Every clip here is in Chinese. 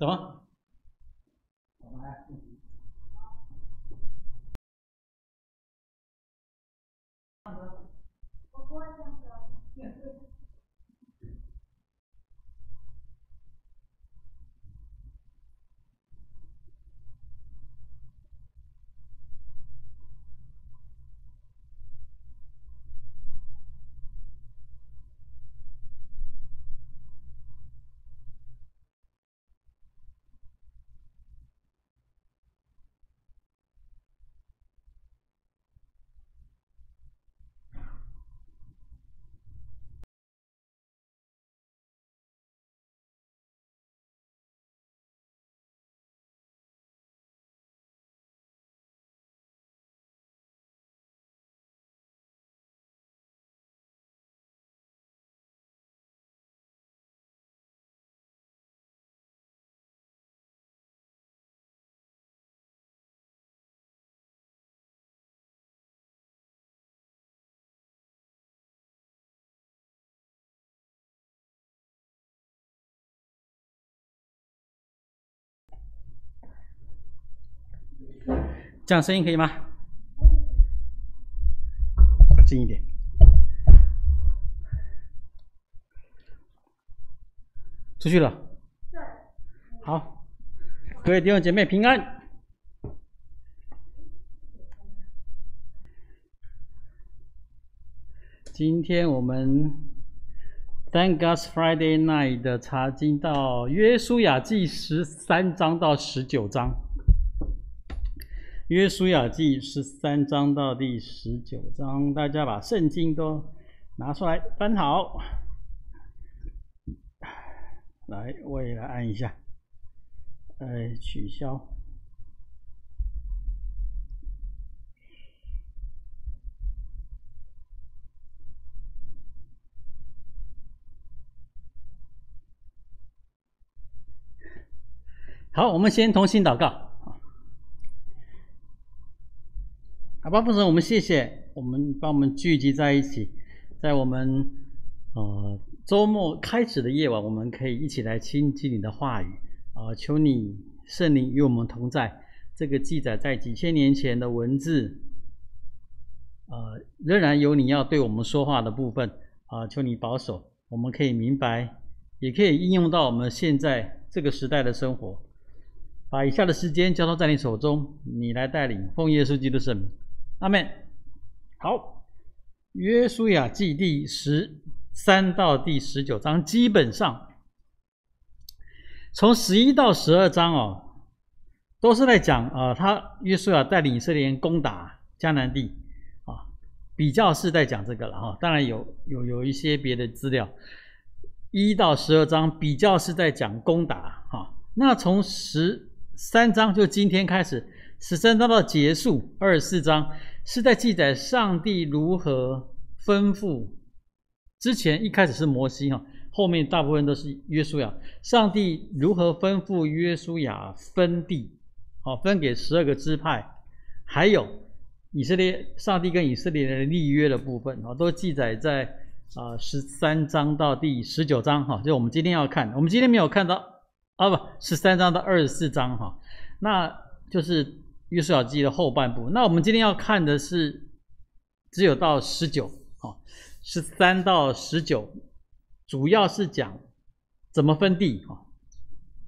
什么？这样声音可以吗？再近一点。出去了。好，各位弟兄姐妹平安。今天我们 Thank God's Friday Night 的查经到约书亚记13章到19章。约书亚记13章到第19章，大家把圣经都拿出来翻好。来，我也来按一下，取消。好，我们先同心祷告。阿爸父神，我们谢谢把我们聚集在一起，在我们周末开始的夜晚，我们可以一起来亲近你的话语求你圣灵与我们同在。这个记载在几千年前的文字仍然有你要对我们说话的部分求你保守，我们可以明白，也可以应用到我们现在这个时代的生活。把以下的时间交托在你手中，你来带领，奉耶稣基督圣名，阿们。好，约书亚记第13到第19章，基本上从11到12章都是在讲约书亚带领以色列人攻打迦南地比较是在讲这个了当然有一些别的资料。1到12章比较是在讲攻打那从13章就今天开始，13章到结束24章是在记载上帝如何吩咐。之前一开始是摩西后面大部分都是约书亚。上帝如何吩咐约书亚分地分给12个支派，还有上帝跟以色列人立约的部分都记载在13章到第19章就我们今天要看。我们今天没有看到13章到24章那就是约书亚记的后半部。那我们今天要看的是只有到19 13到19，主要是讲怎么分地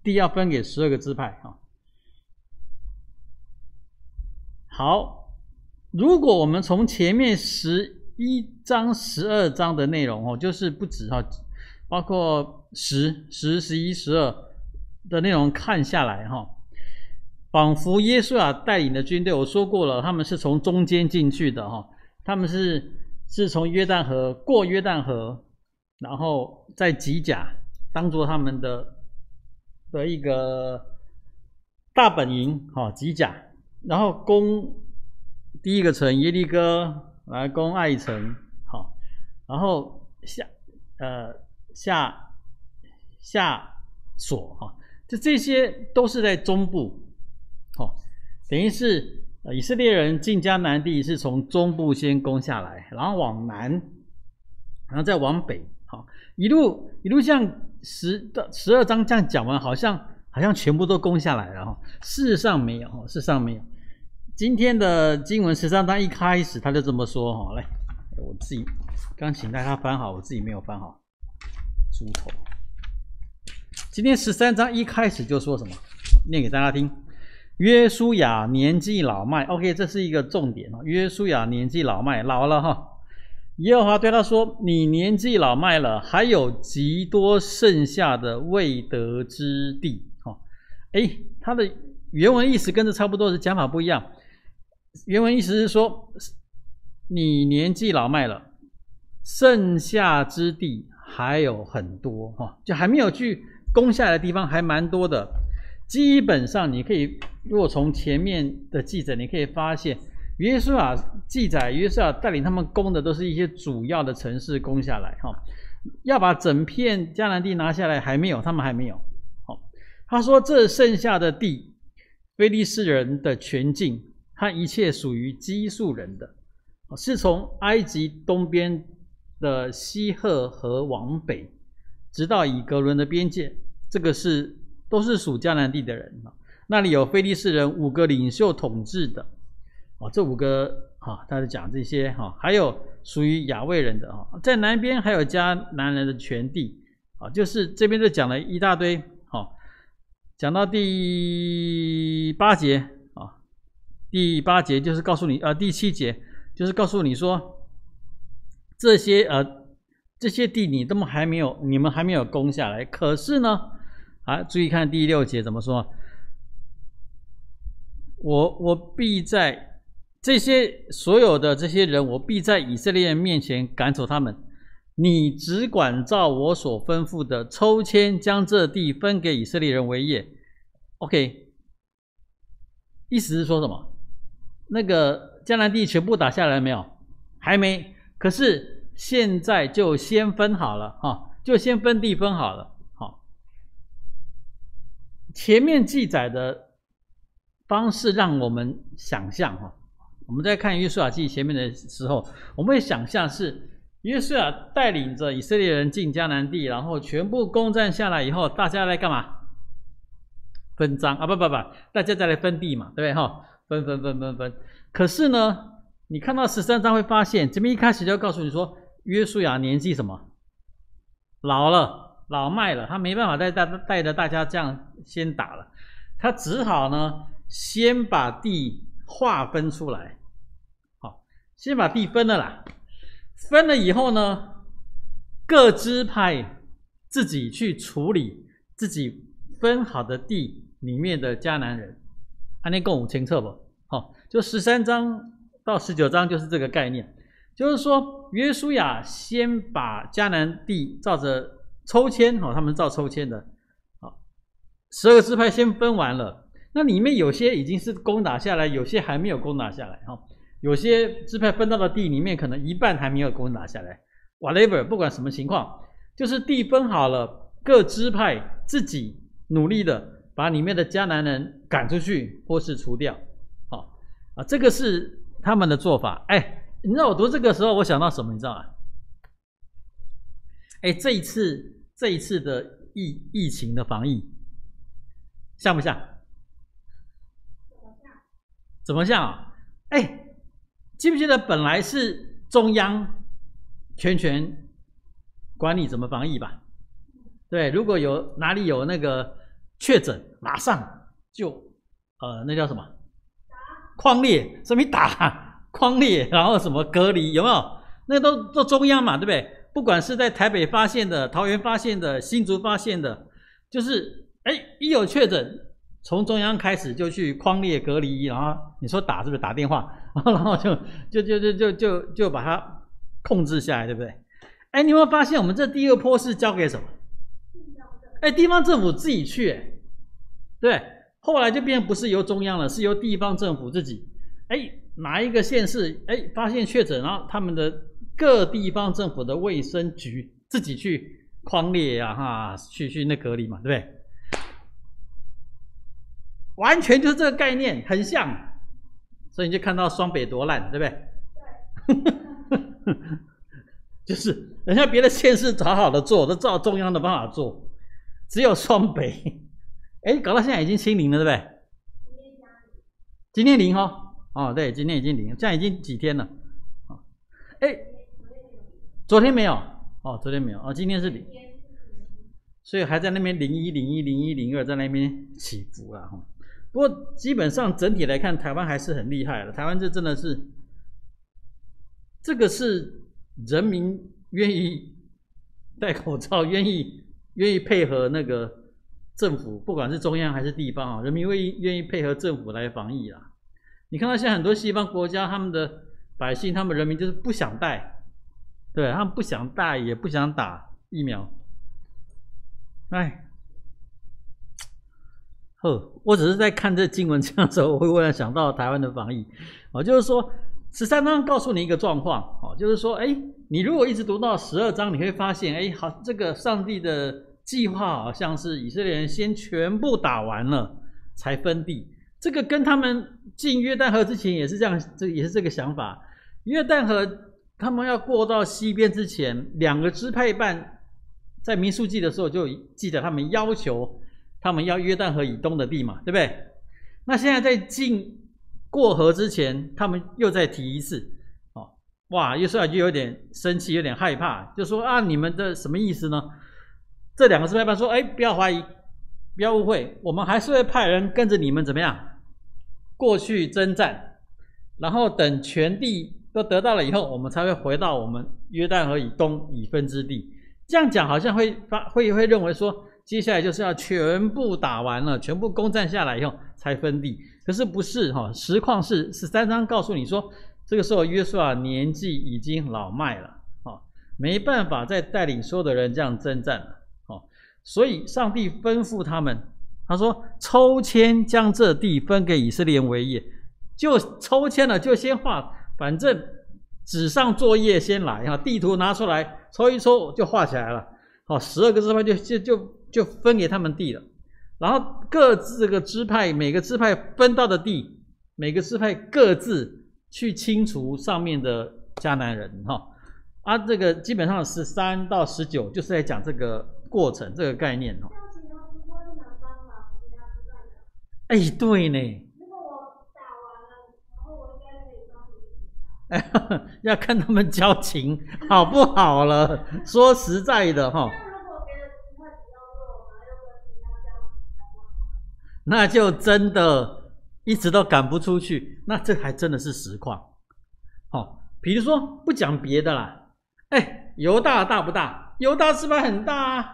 地要分给12个支派好，如果我们从前面11章12章的内容就是不止包括10、11、12的内容看下来仿佛约书亚带领的军队，我说过了，他们是从中间进去的他们是从过约旦河，然后在吉甲当作他们的一个大本营吉甲，然后攻第一个城耶利哥，来攻爱城然后下所这些都是在中部等于是以色列人进迦南地是从中部先攻下来，然后往南，然后再往北一路像12章这样讲完，好像好像全部都攻下来了哈。事实上没有，事实上没有。今天的经文13章一开始他就这么说哈，来，我自己刚请大家翻好，我自己没有翻好，猪头。今天13章一开始就说什么？念给大家听。约书亚年纪老迈 ，OK， 这是一个重点哦。约书亚年纪老迈，老了哈。耶和华对他说：“你年纪老迈了，还有极多剩下的未得之地。”哦，他的原文意思跟这差不多，是讲法不一样。原文意思是说，你年纪老迈了，剩下之地还有很多哈，就还没有去攻下来的地方还蛮多的。基本上你可以，如果从前面的记载，你可以发现，约书亚记载，约书亚带领他们攻的都是一些主要的城市攻下来哈，要把整片迦南地拿下来还没有，他们还没有。好，他说这剩下的地，非利士人的全境和一切属于基述人的，是从埃及东边的西赫河往北，直到以革伦的边界，这个都是属迦南地的人，那里有非利士人5个领袖统治的，这5个他就讲这些，还有属于亚卫人的，在南边还有迦南人的全地，就是这边就讲了一大堆，讲到第8节，第8节就是告诉你，第7节就是告诉你说，这些地你们还没有攻下来，可是呢，注意看第6节怎么说？我必在这些所有的这些人，我必在以色列人面前赶走他们。你只管照我所吩咐的抽签，将这地分给以色列人为业。OK， 意思是说什么？那个迦南地全部打下来没有？还没。可是现在就先分好了就先分地分好了。前面记载的方式让我们想象我们在看约书亚记前面的时候，我们会想象是约书亚带领着以色列人进迦南地，然后全部攻占下来以后，大家来干嘛？分赃不，大家再来分地嘛，对不对分。可是呢，你看到13章会发现，这边一开始就告诉你说，约书亚年纪什么？老了。老迈了，他没办法带着大家这样先打了，他只好呢先把地划分出来，先把地分了啦，分了以后呢，各支派自己去处理自己分好的地里面的迦南人，按那共5清册不？就13章到19章就是这个概念，就是说约书亚先把迦南地照着抽签他们照抽签的，12个支派先分完了，那里面有些已经是攻打下来，有些还没有攻打下来有些支派分到的地里面可能一半还没有攻打下来 ，whatever， 不管什么情况，就是地分好了，各支派自己努力的把里面的迦南人赶出去或是除掉，这个是他们的做法。你知道我读这个时候我想到什么？你知道吗？这一次的疫情的防疫像不像？怎么像啊？记不记得本来是中央全权管理怎么防疫吧？对，如果哪里有那个确诊，马上就那叫什么？匡列，什么打匡列，然后什么隔离，有没有？那都中央嘛，对不对？不管是在台北发现的、桃园发现的、新竹发现的，就是一有确诊，从中央开始就去匡列隔离，然后你说打是不是打电话，然后就把它控制下来，对不对？你有没有发现我们这第2波是交给什么？地方政府自己去，对，后来就变成不是由中央了，是由地方政府自己，哪一个县市发现确诊，然后他们的各地方政府的卫生局自己去匡列去那隔离嘛，对不对？完全就是这个概念，很像，所以你就看到双北多烂，对不对？对，就是人家别的县市好好的做，都照中央的方法做，只有双北哎，搞到现在已经清零了，对不对？今天零哦，哦对，今天已经零，现在已经几天了？哎，昨天没有哦，昨天没有哦，今天是零，所以还在那边01、01、01、02在那边起伏啦哈。不过基本上整体来看，台湾还是很厉害的。台湾这真的是，这个是人民愿意戴口罩，愿意配合那个政府，不管是中央还是地方啊，人民愿意配合政府来防疫啦。你看到现在很多西方国家，他们的百姓、他们人民就是不想戴，对他们不想戴，也不想打疫苗。哎，我只是在看这经文这样的时候，我会忽然想到台湾的防疫，就是说13章告诉你一个状况，就是说，哎，你如果一直读到12章，你会发现，哎，好，这个上帝的计划好像是以色列人先全部打完了才分地，这个跟他们进约旦河之前也是这样，也是这个想法。约旦河他们要过到西边之前，2个支派办在民数记的时候就记得他们要求他们要约旦河以东的地嘛，对不对？那现在在进过河之前，他们又再提一次，哇，约书亚就有点生气，有点害怕，就说啊，你们的什么意思呢？这2个支派办说，哎，不要怀疑，不要误会，我们还是会派人跟着你们怎么样过去征战，然后等全地都得到了以后，我们才会回到我们约旦河以东以分之地。这样讲好像会认为说，接下来就是要全部打完了，全部攻占下来以后才分地。可是不是哈，实况是13章告诉你说，这个时候约书亚年纪已经老迈了，没办法再带领所有的人这样征战了，所以上帝吩咐他们，他说抽签将这地分给以色列人为业，就抽签了，就先画，反正纸上作业先来，地图拿出来抽一抽就画起来了，12个支派就分给他们地了，然后各自这个支派，每个支派分到的地，每个支派各自去清除上面的迦南人这个基本上13到19就是在讲这个过程，这个概念哎，对呢。要看他们交情好不好了。说实在的那就真的一直都赶不出去，那这还真的是实况。比如说不讲别的啦，犹大大不大？犹大支派很大啊，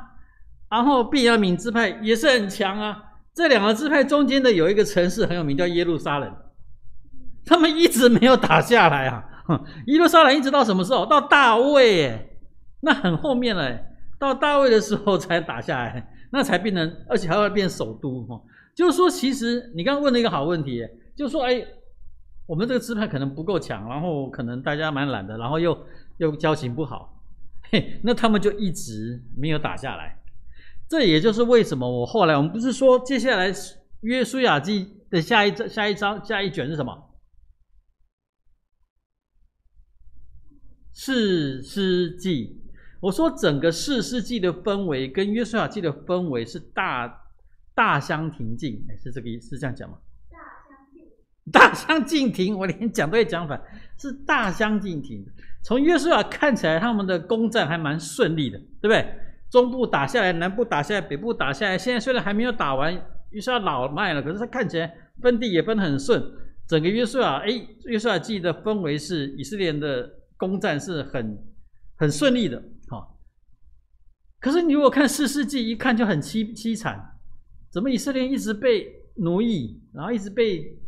然后便雅悯支派也是很强啊。这2个支派中间的有一个城市很有名，叫耶路撒冷，他们一直没有打下来啊。耶路撒冷一直到什么时候？到大卫那很后面了到大卫的时候才打下来，那才变成，而且还会变首都就是说，其实你刚刚问了一个好问题就是说，我们这个支派可能不够强，然后可能大家蛮懒的，然后又交情不好，那他们就一直没有打下来。这也就是为什么我们不是说接下来约书亚记的下一卷是什么？士师记。我说整个士师记的氛围跟约书亚记的氛围是大相庭径，是这个意思，是这样讲吗？大相径庭，我连讲都会讲反，是大相径庭。从约书亚看起来，他们的攻占还蛮顺利的，对不对？中部打下来，南部打下来，北部打下来，现在虽然还没有打完，约书亚老迈了，可是他看起来分地也分得很顺。整个约书亚记的氛围是以色列人的攻占是很顺利的，可是你如果看士师记，一看就很凄惨，怎么以色列一直被奴役，然后一直被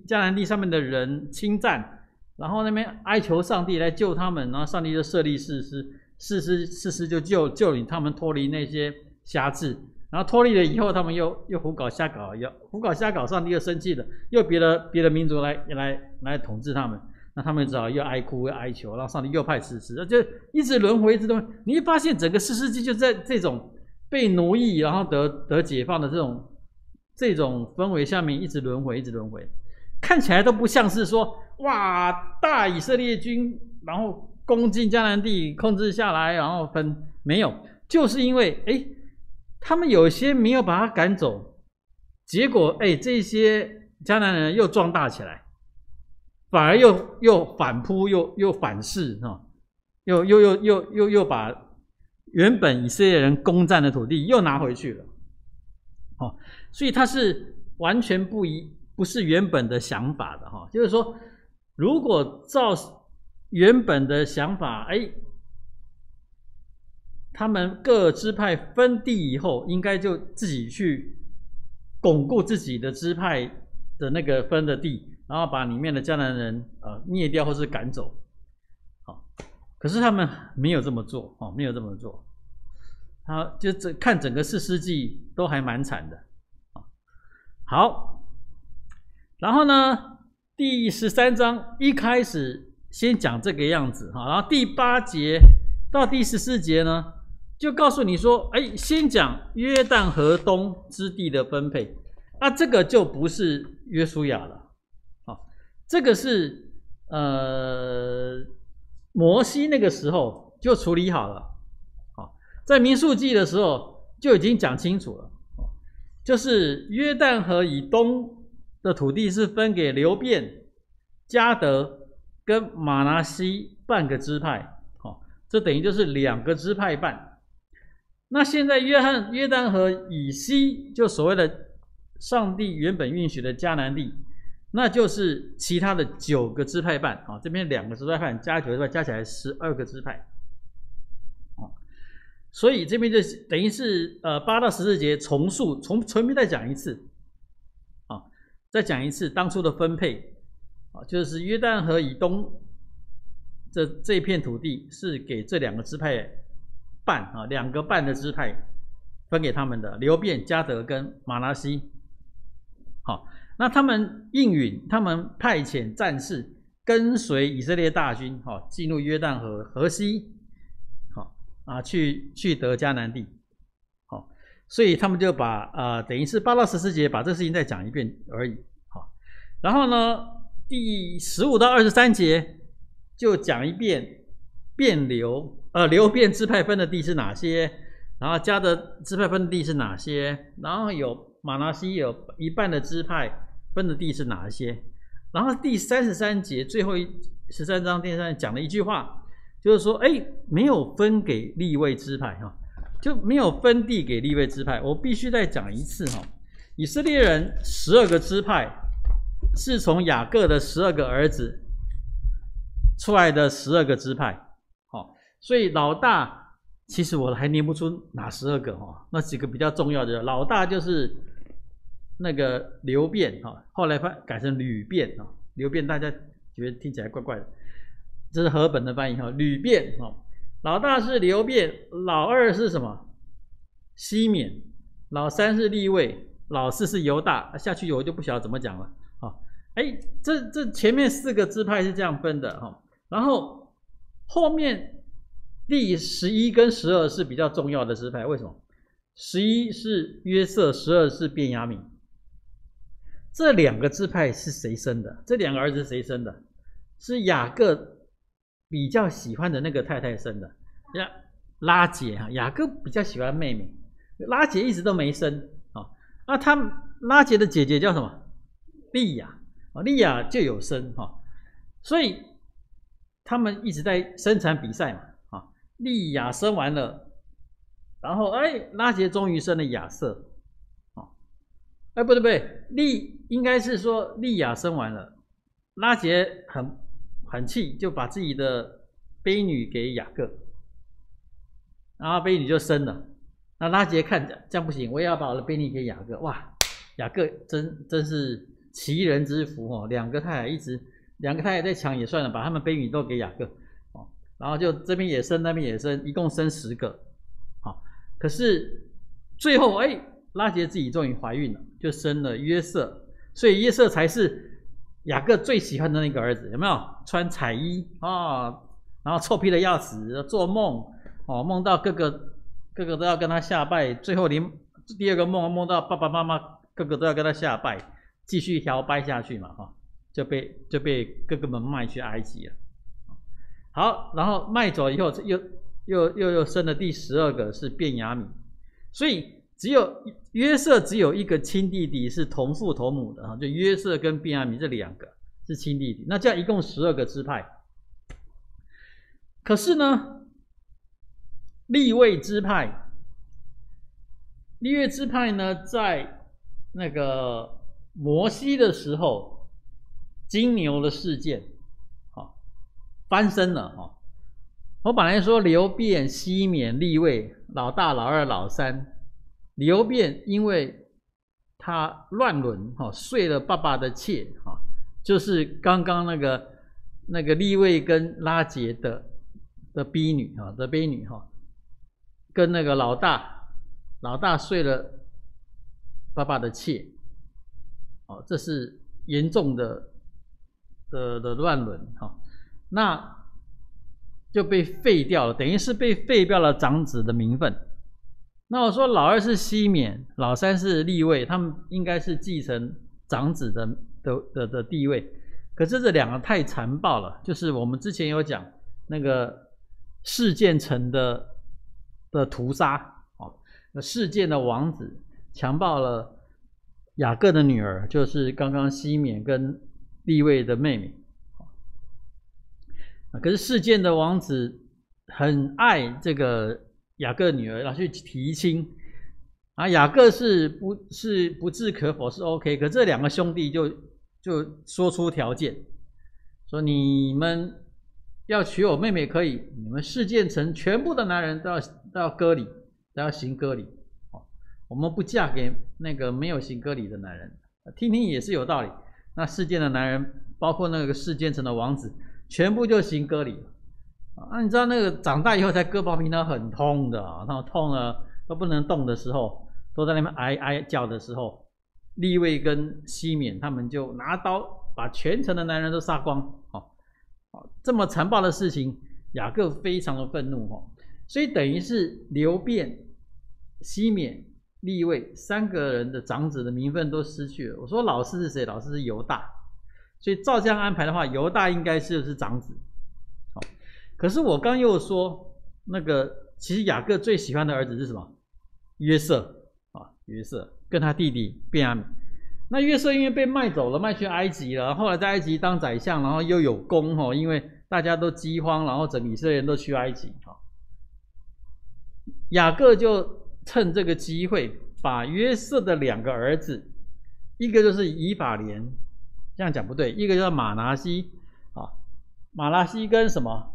迦南地上面的人侵占，然后那边哀求上帝来救他们，然后上帝就设立士师就救领他们脱离那些辖制，然后脱离了以后，他们又胡搞瞎搞，上帝又生气了，又别的民族来统治他们，那他们只好又哀哭又哀求，然后上帝又派士师，就一直轮回，你会发现整个士师记就在这种被奴役然后得解放的这种氛围下面一直轮回，看起来都不像是说哇大以色列军然后攻进迦南地控制下来，然后没有，就是因为他们有些没有把他赶走，结果这些迦南人又壮大起来，反而又反扑又反噬又把原本以色列人攻占的土地又拿回去了。所以他是完全不是原本的想法的就是说，如果照原本的想法，他们各支派分地以后，应该就自己去巩固自己的支派的那个分的地，然后把里面的迦南人灭掉或是赶走。可是他们没有这么做，没有这么做。就看整个士师记都还蛮惨的。好，然后呢，第13章一开始先讲这个样子，然后第8节到第14节呢，就告诉你说，先讲约旦河东之地的分配，这个就不是约书亚了，这个是摩西那个时候就处理好了，在民数记的时候就已经讲清楚了，就是约旦河以东的土地是分给流便、迦得跟玛拿西半个支派，这等于就是2个支派半。那现在约旦河以西，就所谓的上帝原本允许的迦南地，那就是其他的9个支派半，这边2个支派半加9个支派，加起来12个支派。所以这边就等于是8到14节重述，重新再讲一次，再讲一次当初的分配，就是约旦河以东这一片土地是给这2个支派半，2个半的支派分给他们的，流便、迦得跟玛拿西。好，那他们应允，他们派遣战士跟随以色列大军，进入约旦河西，去得迦南地。所以他们就把等于是8到14节把这事情再讲一遍而已。然后呢，第15到23节就讲一遍流便支派分的地是哪些，然后迦得支派分的地是哪些，然后有玛拿西有一半的支派分的地是哪些。然后第33节最后13章第13讲了一句话，就是说没有分给利未支派，就没有分地给利未支派。我必须再讲一次，以色列人12个支派是从雅各的12个儿子出来的12个支派，所以老大其实我还念不出哪12个，那几个比较重要的，老大就是那个流便，后来改成吕便，流便大家觉得听起来怪怪的，这是和本的翻译，吕便，老大是流便，老二是什么？西缅，老三是利未，老四是犹大，下去我就不晓得怎么讲了。这前面4个支派是这样分的，然后后面第11跟12是比较重要的支派，为什么？11是约瑟，12是便雅悯。这2个支派是谁生的？这2个儿子是谁生的？是雅各比较喜欢的那个太太生的，拉结，雅各比较喜欢妹妹，拉结一直都没生，他拉结的姐姐叫什么？利亚，利亚就有生，所以他们一直在生产比赛嘛，利亚生完了，然后拉结终于生了亚瑟，不对，应该是说利亚生完了，拉结很气，就把自己的婢女给雅各，然后婢女就生了。那拉结看这样不行，我也要把我的婢女给雅各。哇，雅各真是奇人之福，2个太太在抢也算了，把他们婢女都给雅各，然后就这边也生那边也生，一共生10个。可是最后拉结自己终于怀孕了，就生了约瑟，所以约瑟才是雅各最喜欢的那个儿子，有没有？穿彩衣然后臭屁的要死，做梦梦到各个都要跟他下拜，最后连第2个梦到爸爸妈妈各个都要跟他下拜，继续摇摆下去嘛，就被哥哥们卖去埃及了。好，然后卖走以后又生了第12个是便雅悯，所以约瑟只有一个亲弟弟是同父同母的啊，就约瑟跟便雅悯这2个是亲弟弟，那这样一共12个支派。可是呢，利未支派呢，在那个摩西的时候，金牛的事件，翻身了。我本来说流便、西缅、利未，老大、老二、老三。流便因为他乱伦，睡了爸爸的妾，就是刚刚那个利未跟拉结的婢女，跟那个老大睡了爸爸的妾，这是严重的乱伦，那就被废掉了，等于是被废掉了长子的名分。那我说老二是西缅，老三是利未，他们应该是继承长子的地位。可是这2个太残暴了，就是我们之前有讲那个示剑城的屠杀，示剑的王子强暴了雅各的女儿，就是刚刚西缅跟利未的妹妹。可是示剑的王子很爱这个雅各女儿，要去提亲啊。雅各是不置可否，是 OK。可这2个兄弟就说出条件，说你们要娶我妹妹可以，你们示剑城全部的男人都要割礼，都要行割礼。我们不嫁给那个没有行割礼的男人。听听也是有道理。那示剑的男人，包括那个示剑城的王子，全部就行割礼。你知道那个长大以后才割包皮，那很痛的，那痛了都不能动的时候，都在那边哀叫的时候，利未跟西缅他们就拿刀把全城的男人都杀光。这么残暴的事情，雅各非常的愤怒，所以等于是流便、西缅、利未3个人的长子的名分都失去了。我说老四是谁？老四是犹大，所以照这样安排的话，犹大应该是长子。可是我刚又说，那个其实雅各最喜欢的儿子是什么？约瑟约瑟跟他弟弟便雅悯。那约瑟因为被卖走了，卖去埃及了，后来在埃及当宰相，然后又有功，因为大家都饥荒，然后整个以色列人都去埃及。雅各就趁这个机会，把约瑟的2个儿子，一个就是以法莲，这样讲不对，一个叫马拿西，马拿西跟什么？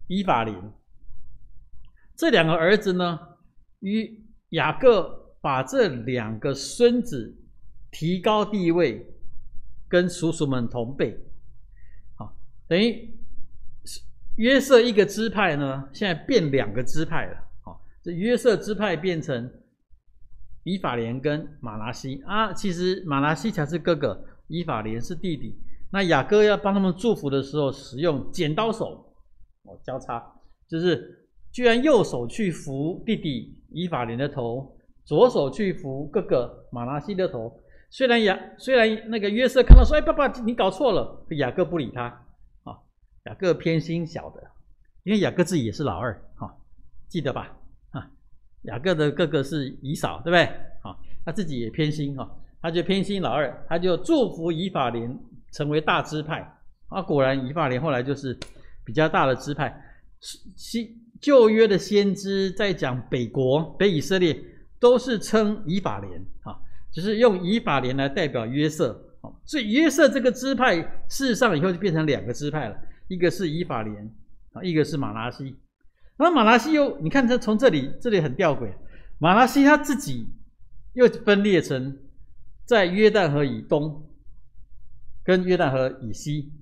以法莲。这2个儿子呢，与雅各把这2个孙子提高地位，跟叔叔们同辈。等于约瑟一个支派呢，现在变2个支派了。这约瑟支派变成以法莲跟马拿西啊，其实马拿西才是哥哥，以法莲是弟弟。那雅各要帮他们祝福的时候，使用剪刀手。交叉，就是居然右手去扶弟弟以法莲的头，左手去扶哥哥马拿西的头。虽然那个约瑟看到说，爸爸你搞错了，雅各不理他。雅各偏心小的，因为雅各自己也是老二，记得吧？雅各的哥哥是以扫，对不对？他自己也偏心，他就偏心老二，他就祝福以法莲成为大支派。果然以法莲后来就是比较大的支派。旧约的先知在讲北以色列，都是称以法莲，就是用以法莲来代表约瑟。所以约瑟这个支派事实上以后就变成2个支派了，一个是以法莲，一个是马拿西。那马拿西又，你看他从这里很吊诡，马拿西他自己又分裂成在约旦河以东跟约旦河以西。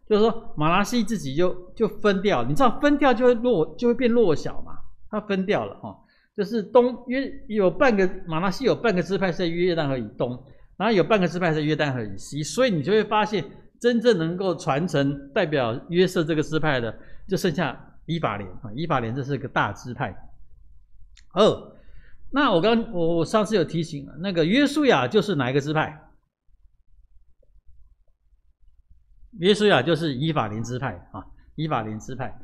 就是说马拿西自己就分掉，你知道分掉就会变弱小嘛，他分掉了，就是马拿西有半个支派是在约旦河以东，然后有半个支派是在约旦河以西，所以你就会发现真正能够传承代表约瑟这个支派的，就剩下以法莲。以法莲这是个大支派。那我上次有提醒，那个约书亚就是哪一个支派？约书亚就是以法莲支派以法莲支派。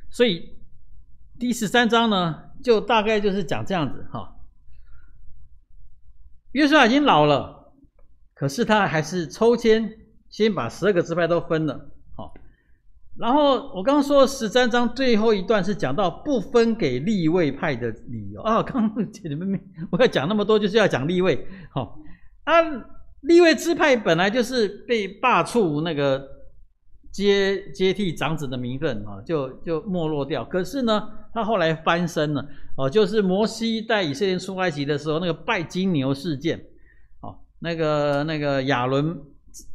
所以第13章呢，就大概就是讲这样子哈。约书亚已经老了，可是他还是抽签，先把12个支派都分了，好。然后我刚刚说13章最后一段是讲到不分给利未派的理由啊。刚刚你们我要讲那么多，就是要讲利未，好利未支派本来就是被罢黜那个接替长子的名分啊，就没落掉。可是呢，他后来翻身了哦，就是摩西带以色列出埃及的时候，那个拜金牛事件，哦，那个亚伦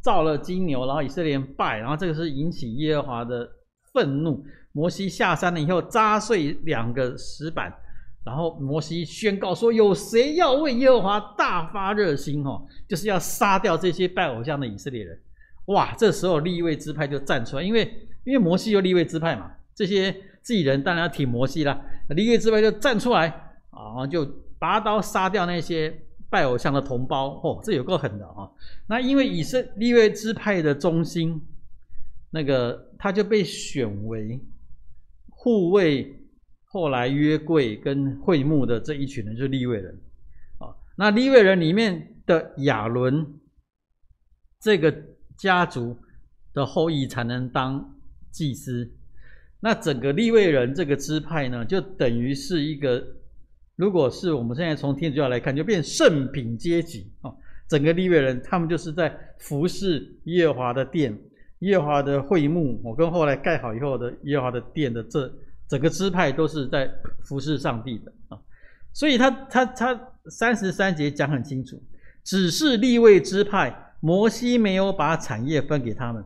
造了金牛，然后以色列人拜，然后这个是引起耶和华的愤怒。摩西下山了以后，扎碎2个石板，然后摩西宣告说：有谁要为耶和华大发热心哦，就是要杀掉这些拜偶像的以色列人。哇，这时候利未支派就站出来，因为摩西有利未支派嘛，这些自己人当然要挺摩西啦。利未支派就站出来啊，就拔刀杀掉那些拜偶像的同胞。哦，这有够狠的啊！那因为利未支派的中心，那个他就被选为护卫后来约柜跟会幕的这一群人，就是利未人啊。那利未人里面的亚伦这个家族的后裔才能当祭司。那整个利未人这个支派呢，就等于是一个，如果是我们现在从天主教来看，就变圣品阶级哦。整个利未人他们就是在服侍耶和华的殿、耶和华的会幕，跟后来盖好以后的耶和华的殿的这整个支派都是在服侍上帝的啊。所以他33节讲很清楚，只是利未支派摩西没有把产业分给他们，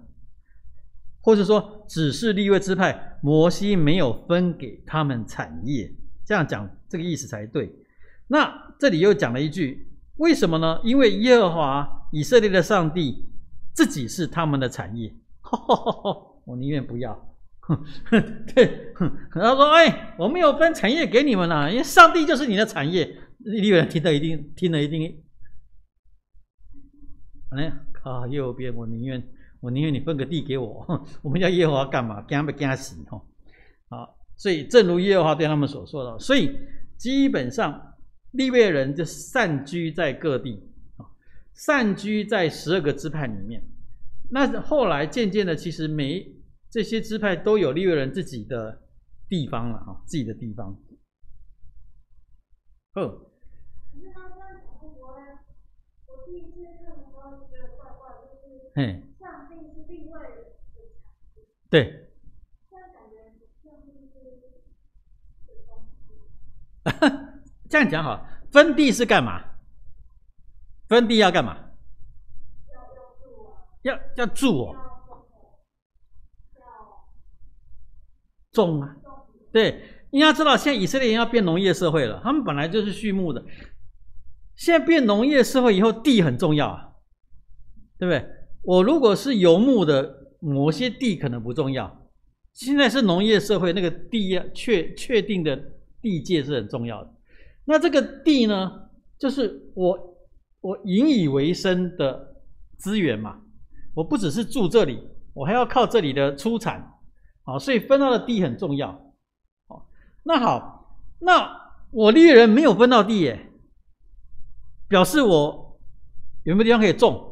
或者说只是利未支派摩西没有分给他们产业，这样讲这个意思才对。那这里又讲了一句，为什么呢？因为耶和华以色列的上帝自己是他们的产业。我宁愿不要。对，他说我没有分产业给你们啦，因为上帝就是你的产业。利未人听了一定右边我宁愿你分个地给我，我们要耶和华干嘛？给他们死所以正如耶和华对他们所说的，所以基本上利未人就散居在各地，散居在12个支派里面。那后来渐渐的，其实这些支派都有利未人自己的地方了自己的地方。嘿，对，这样讲好。分地是干嘛？分地要干嘛？要住哦，种啊。对，你要知道，现在以色列人要变农业社会了，他们本来就是畜牧的，现在变农业社会以后，地很重要啊，对不对？我如果是游牧的，某些地可能不重要。现在是农业社会，那个地确定的地界是很重要的。那这个地呢，就是我引以为生的资源嘛。我不只是住这里，我还要靠这里的出产，所以分到的地很重要。那好，那我利未人没有分到地耶，表示我有没有地方可以种？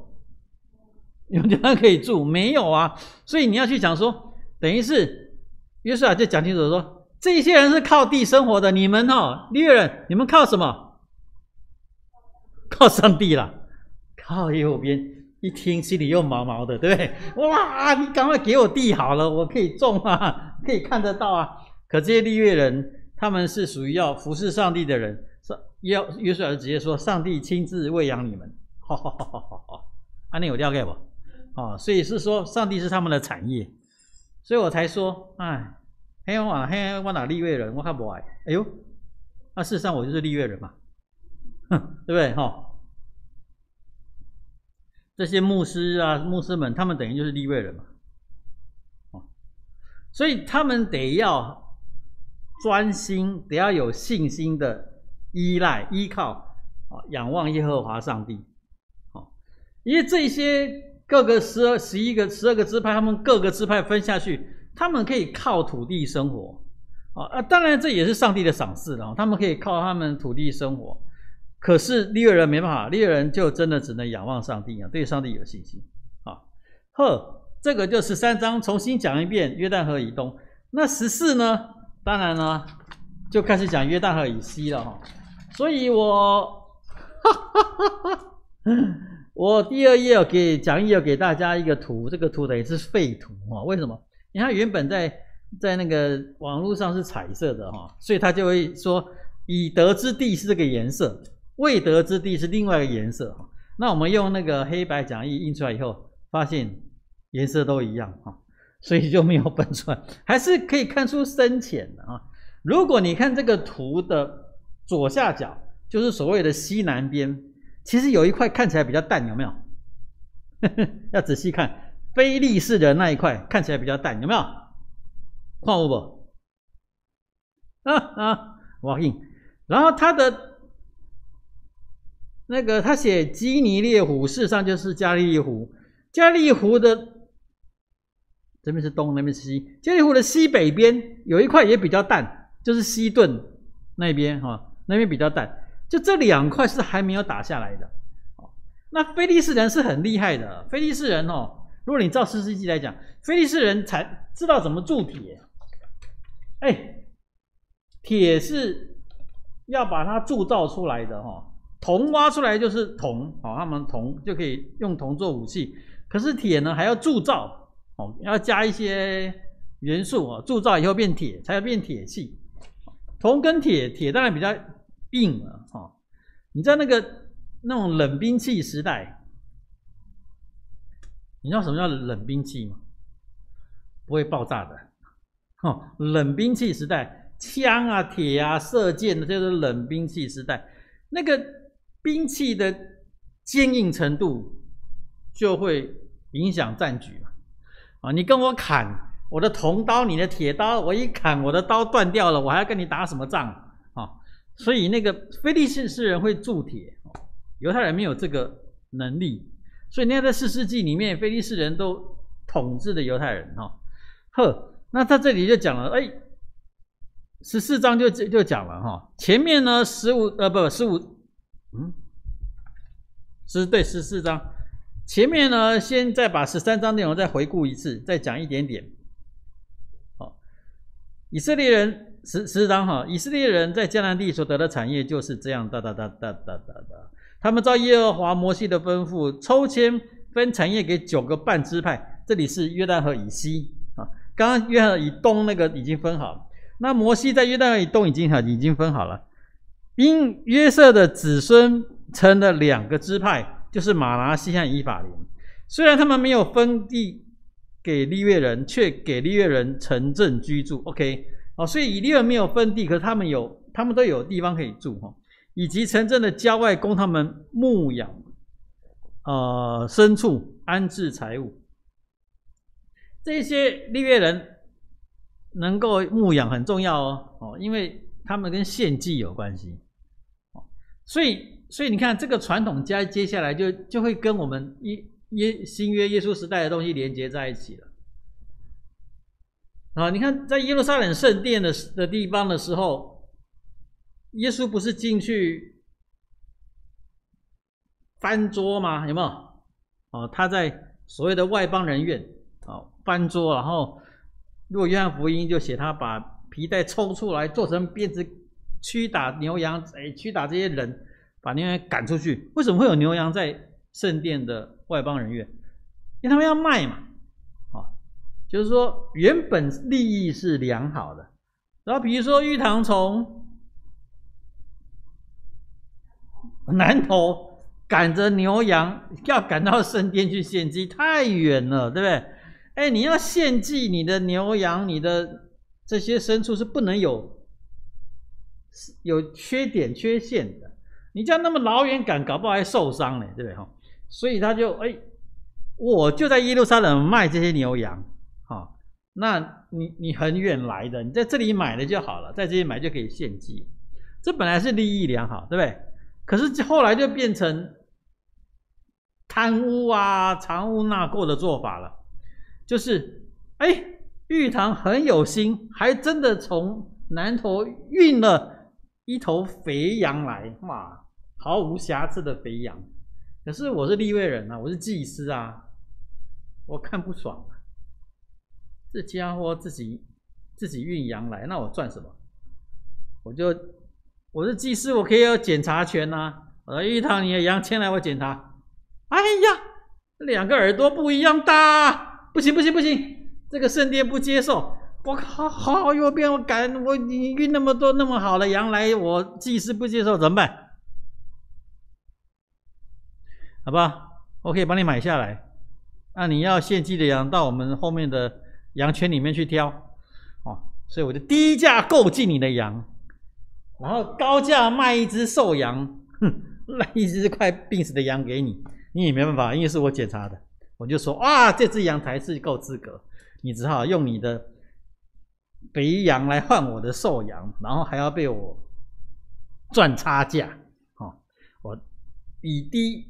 有地方可以住？没有啊。所以你要去讲说，等于是约书亚就讲清楚说，这些人是靠地生活的，你们利未人，你们靠什么？靠上帝啦，靠右边。一听心里又毛毛的，对不对？哇，你赶快给我地好了，我可以种啊，可以看得到啊。可这些利未人，他们是属于要服侍上帝的人，约书亚直接说，上帝亲自喂养你们。你有了解不？所以是说上帝是他们的产业，所以我才说，我哪利未人，我看不爱。哎呦，那事实上我就是利未人嘛，对不对？这些牧师们，他们等于就是利未人嘛，所以他们得要专心，得要有信心的依靠仰望耶和华上帝。因为这些各个12个支派，他们各个支派分下去，他们可以靠土地生活，当然这也是上帝的赏赐了，他们可以靠他们土地生活。可是利未人没办法，利未人就真的只能仰望上帝啊，对上帝有信心啊。这个就13章重新讲一遍约旦河以东。那14呢？当然呢，就开始讲约旦河以西了哈。所以我第2页讲义有给大家一个图，这个图等于是废图哈。为什么？因为它原本在那个网络上是彩色的哈，所以它就会说已得之地是这个颜色，未得之地是另外一个颜色。那我们用那个黑白讲义印出来以后，发现颜色都一样哈，所以就没有本出来，还是可以看出深浅的啊。如果你看这个图的左下角，就是所谓的西南边，其实有一块看起来比较淡，有没有？要仔细看，非利士人那一块看起来比较淡，有没有？看有不？我印。然后他的那个他写基尼列湖，事实上就是加利利湖。加利利湖的这边是东，那边是西。加利利湖的西北边有一块也比较淡，就是西顿那边哈，那边比较淡。就这2块是还没有打下来的。那非利士人是很厉害的，非利士人如果你照士师记来讲，非利士人才知道怎么铸铁。铁是要把它铸造出来的铜挖出来就是铜，他们铜就可以用铜做武器。可是铁呢还要铸造，要加一些元素铸造以后变铁，才变铁器。铜跟铁当然比较硬了你知道那种冷兵器时代，你知道什么叫冷兵器吗？不会爆炸的。冷兵器时代，枪啊、铁啊、射箭的，这就是冷兵器时代。那个兵器的坚硬程度就会影响战局嘛。你跟我砍我的铜刀，你的铁刀，我一砍我的刀断掉了，我还要跟你打什么仗所以那个非利士人会铸铁，犹太人没有这个能力，所以那在士师记里面，非利士人都统治了犹太人那在这里就讲了，14章就讲了前面呢14章，前面呢先再把13章内容再回顾一次，再讲一点点。以色列人14章以色列人在迦南地所得的产业就是这样他们照耶和华摩西的吩咐，抽签分产业给9个半支派，这里是约旦河以西刚刚约旦河以东那个已经分好了，那摩西在约旦河以东已经分好了。因约瑟的子孙成了2个支派，就是马拿西和以法莲。虽然他们没有分地给利未人，却给利未人城镇居住。OK， 所以以利未人没有分地，可是他们都有地方可以住以及城镇的郊外供他们牧养牲畜、安置财物。这些利未人能够牧养很重要因为他们跟献祭有关系。所以你看这个传统接下来就会跟我们新约耶稣时代的东西连接在一起了。你看在耶路撒冷圣殿的地方的时候，耶稣不是进去翻桌吗？有没有？他在所谓的外邦人院翻桌，然后如果约翰福音就写他把皮带抽出来做成鞭子，驱打牛羊，驱打这些人，把牛羊赶出去。为什么会有牛羊在圣殿的外邦人院？因为他们要卖嘛，就是说原本利益是良好的。然后比如说玉堂从南头赶着牛羊要赶到圣殿去献祭，太远了，对不对？你要献祭你的牛羊，你的这些牲畜是不能有缺点缺陷的，你这样那么老远赶，搞不好还受伤呢，对不对？所以他就我就在耶路撒冷卖这些牛羊那你很远来的，你在这里买了就好了，在这里买就可以献祭，这本来是利益良好，对不对？可是后来就变成贪污藏污纳垢的做法了。就是玉堂很有心，还真的从南头运了一头肥羊来，哇，毫无瑕疵的肥羊。可是我是利未人啊，我是祭司啊，我看不爽啊，这家伙自己运羊来，那我赚什么？我是祭司，我可以有检查权啊。我说玉堂，你的羊牵来我检查。哎呀，两个耳朵不一样大，不行，这个圣殿不接受。我靠，好右边，你运那么多那么好的羊来，我祭司不接受怎么办？好吧，我可以帮你买下来。那你要献祭的羊到我们后面的羊圈里面去挑，哦，所以我就低价购进你的羊，然后高价卖一只瘦羊，来一只快病死的羊给你，你也没办法，因为是我检查的，我就说啊，这只羊才是够资格，你只好用你的肥羊来换我的瘦羊，然后还要被我赚差价，哦，我以低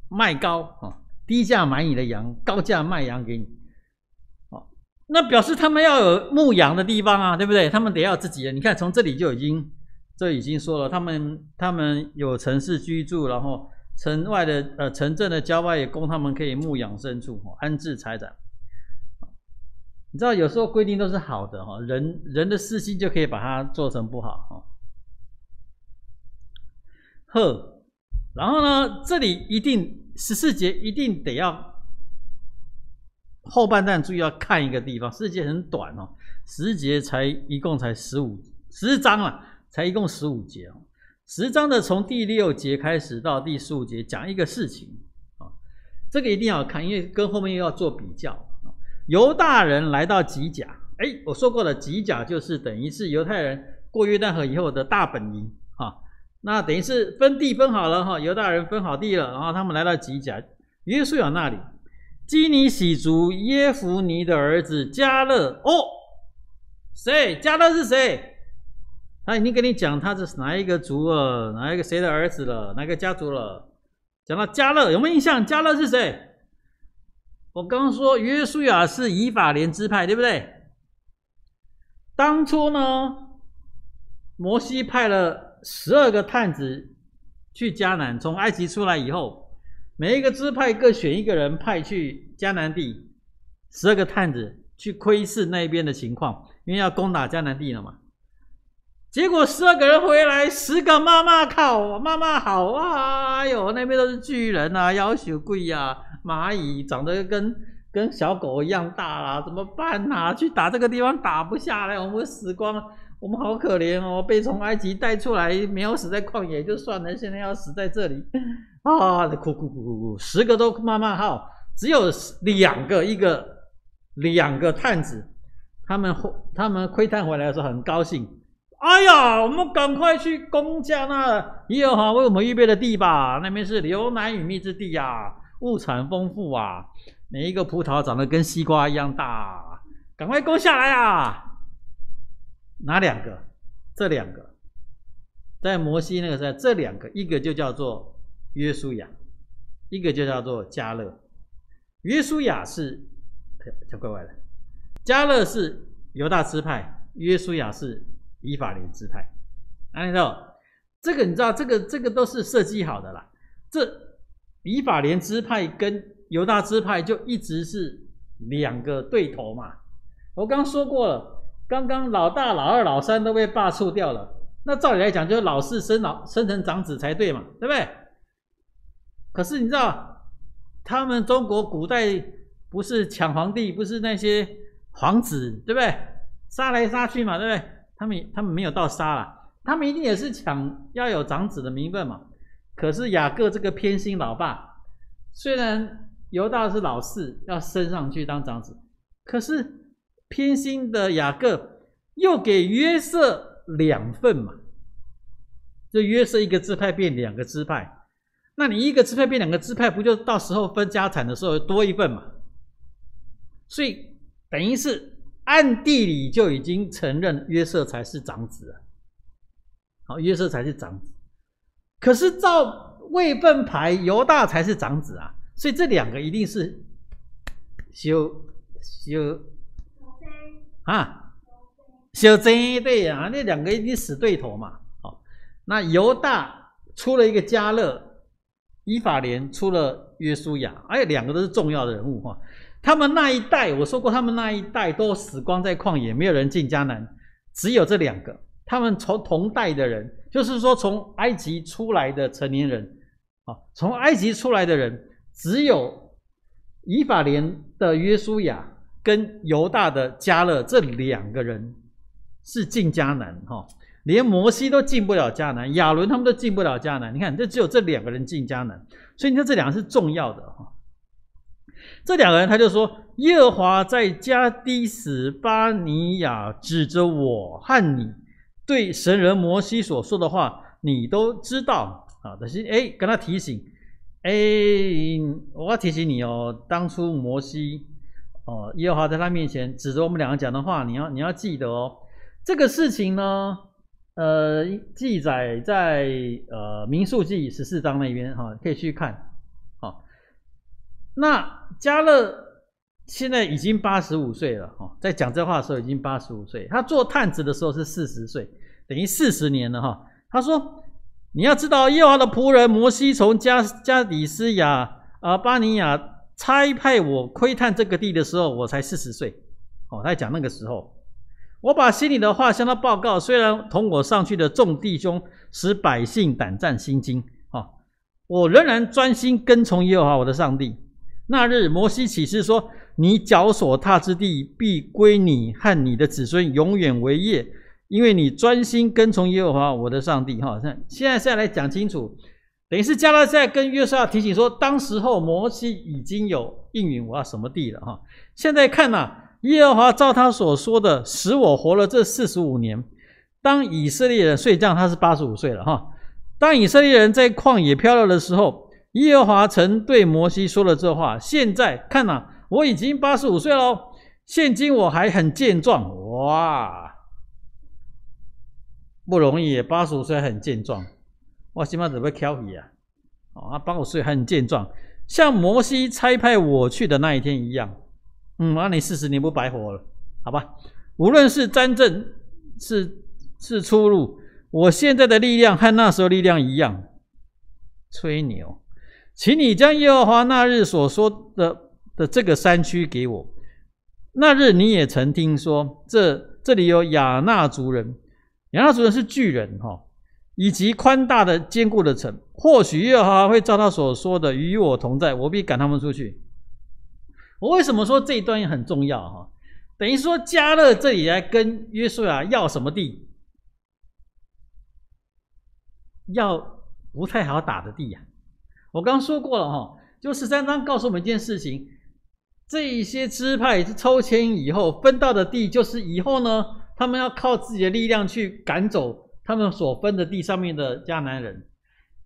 卖高，哦，低价买你的羊，高价卖羊给你，哦，那表示他们要有牧羊的地方啊，对不对？他们得要自己的。你看，从这里就已经说了，他们有城市居住，然后城外的城镇的郊外也供他们可以牧养牲畜，安置财产。你知道有时候规定都是好的哈，人的私心就可以把它做成不好哈。呵，然后呢，这里一定14节一定得要后半段注意要看一个地方，14节很短哦，10节一共才10章了，才一共15节哦。10章的从第6节开始到第15节讲一个事情啊，这个一定要看，因为跟后面又要做比较。犹大人来到吉甲，我说过了，吉甲就是等于是犹太人过约旦河以后的大本营啊。那等于是分地分好了哈，犹大人分好地了，然后他们来到吉甲，约书亚那里，基尼喜族耶弗尼的儿子迦勒，哦，谁？迦勒是谁？他已经跟你讲他是哪一个族了，哪一个谁的儿子了，哪个家族了。讲到迦勒，有没有印象？迦勒是谁？我刚刚说约书亚是以法莲支派，对不对？当初呢，摩西派了12个探子去迦南，从埃及出来以后，每一个支派各选一个人派去迦南地，12个探子去窥视那边的情况，因为要攻打迦南地了嘛。结果12个人回来，10个妈妈靠，妈妈好啊，哎呦，那边都是巨人啊，妖小鬼啊，蚂蚁长得跟小狗一样大啦，怎么办啊？去打这个地方打不下来，我们死光了，我们好可怜哦，被从埃及带出来，没有死在旷野就算了，现在要死在这里啊！哭，10个都妈妈好，只有2个探子，他们窥探回来的时候很高兴。哎呀，我们赶快去攻下那耶和华为我们预备的地吧，那边是流奶与蜜之地啊，物产丰富啊，每一个葡萄长得跟西瓜一样大，赶快攻下来啊！哪2个？这2个，在摩西那个时代，这2个，一个就叫做约书亚，一个就叫做迦勒。约书亚是叫怪怪的，迦勒是犹大支派，约书亚是以法莲支派。你知道这个？你知道这个都是设计好的啦。这以法莲支派跟犹大支派就一直是2个对头嘛。我刚说过了，刚刚老大、老二、老三都被罢黜掉了，那照理来讲，就是老4生成长子才对嘛，对不对？可是你知道，他们中国古代不是抢皇帝，不是那些皇子，对不对？杀来杀去嘛，对不对？他们没有到杀啦，他们一定也是抢要有长子的名分嘛。可是雅各这个偏心老爸，虽然犹大是老4，要升上去当长子，可是偏心的雅各又给约瑟2份嘛，就约瑟一个支派变2个支派，那你一个支派变2个支派，不就到时候分家产的时候多一份嘛？所以等于是暗地里就已经承认约瑟才是长子了。好，约瑟才是长子，可是照位分排，犹大才是长子啊，所以这2个一定是小争对啊，那两个一定死对头嘛。好，那犹大出了一个迦勒，以法莲出了约书亚，两个都是重要的人物哈。他们那一代，我说过，他们那一代都死光在旷野，没有人进迦南，只有这两个。他们从同代的人，就是说从埃及出来的成年人，从埃及出来的人，只有以法莲的约书亚跟犹大的迦勒这两个人是进迦南哈。连摩西都进不了迦南，亚伦他们都进不了迦南。你看，这只有这两个人进迦南，所以你看这两个是重要的哈。这两个人他就说，耶和华在加低死巴尼亚指着我和你对神人摩西所说的话，你都知道啊。但是跟他提醒，我要提醒你哦，当初摩西耶和华在他面前指着我们两个讲的话，你要记得哦。这个事情呢，记载在民数记14章那边哈，可以去看。好，那迦勒现在已经85岁了哈，在讲这话的时候已经85岁，他做探子的时候是40岁，等于40年了哈。他说，你要知道耶和华的仆人摩西从加底斯亚巴尼亚差派我窥探这个地的时候，我才40岁。他在讲那个时候。我把心里的话向他报告，虽然同我上去的众弟兄使百姓胆战心惊，我仍然专心跟从耶和华我的上帝。那日摩西起誓说，你脚所踏之地必归你和你的子孙永远为业，因为你专心跟从耶和华我的上帝。现在来讲清楚，等于是迦勒现在跟约书亚提醒说，当时候摩西已经有应允我要什么地了哈。现在看耶和华照他所说的使我活了这45年。当以色列人，所以这样他是85岁了哈。当以色列人在旷野漂流的时候，耶和华曾对摩西说了这话。现在看我已经85岁了，现今我还很健壮。哇，不容易耶，85岁很健壮。我起码准备挑皮啊，85岁还很健壮，像摩西差派我去的那一天一样。你40年不白活了，好吧？无论是战争是出路，我现在的力量和那时候力量一样。吹牛，请你将耶和华那日所说的这个山区给我。那日你也曾听说，这里有亚衲族人，亚衲族人是巨人以及宽大的坚固的城。或许耶和华会照他所说的与我同在，我必赶他们出去。我为什么说这一段也很重要等于说迦勒这里来跟约书亚要什么地？要不太好打的地呀。我刚说过了就13章告诉我们一件事情，这一些支派抽签以后分到的地，就是以后呢，他们要靠自己的力量去赶走他们所分的地上面的迦南人。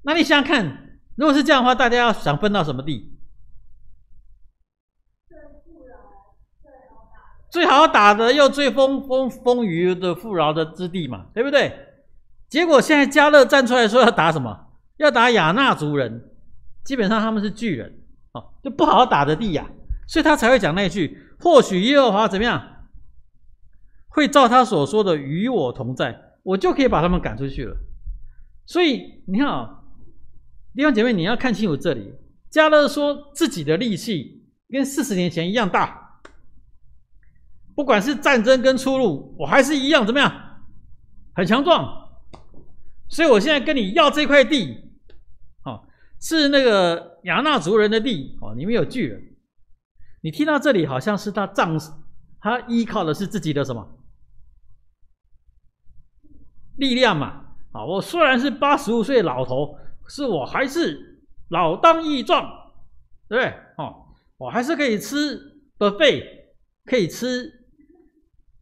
那你想想看，如果是这样的话，大家要想分到什么地？最好打的又最丰腴的富饶的之地嘛，对不对？结果现在迦勒站出来说要打什么？要打亚衲族人，基本上他们是巨人就不好打的地呀，所以他才会讲那句，或许耶和华怎么样，会照他所说的与我同在，我就可以把他们赶出去了。所以你看弟兄姐妹，你要看清楚这里，迦勒说自己的力气跟40年前一样大。不管是战争跟出路，我还是一样怎么样，很强壮。所以我现在跟你要这块地是那个亚衲族人的地里面有巨人。你听到这里好像是他依靠的是自己的什么力量嘛我虽然是85岁老头，可是我还是老当益壮，对不对我还是可以吃buffet，可以吃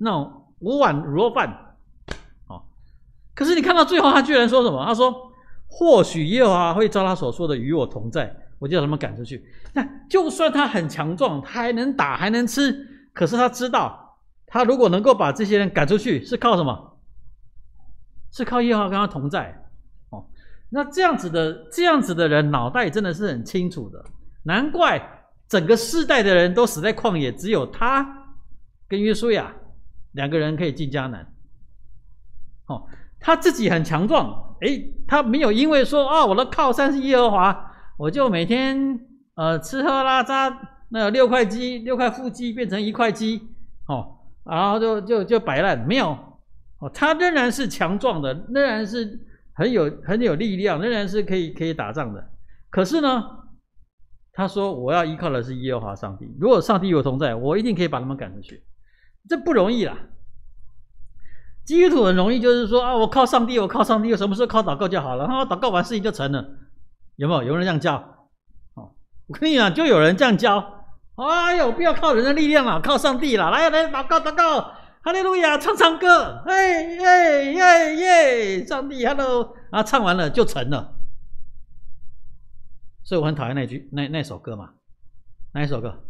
那种5碗卤肉饭可是你看到最后他居然说什么？他说或许耶和华会照他所说的与我同在，我就把他们赶出去。那就算他很强壮，他还能打还能吃，可是他知道他如果能够把这些人赶出去，是靠什么？是靠耶和华跟他同在那这样子的人脑袋真的是很清楚的，难怪整个世代的人都死在旷野，只有他跟约书亚2个人可以进迦南哦，他自己很强壮，他没有因为说啊，我的靠山是耶和华，我就每天吃喝拉撒，那6块鸡6块腹肌变成1块鸡，哦，然后就摆烂，没有，哦，他仍然是强壮的，仍然是很有力量，仍然是可以打仗的。可是呢，他说我要依靠的是耶和华上帝，如果上帝与我同在，我一定可以把他们赶出去。这不容易啦。基督徒很容易就是说啊，我靠上帝，我靠上帝，有什么事靠祷告就好了，祷告完事情就成了，有没有？有人这样教？哦，我跟你讲，就有人这样教。哎呦，不要靠人的力量了，靠上帝了，来祷告祷告，哈利路亚，唱歌，耶，上帝 ，hello， 然后唱完了就成了。所以我很讨厌那首歌嘛，哪一首歌？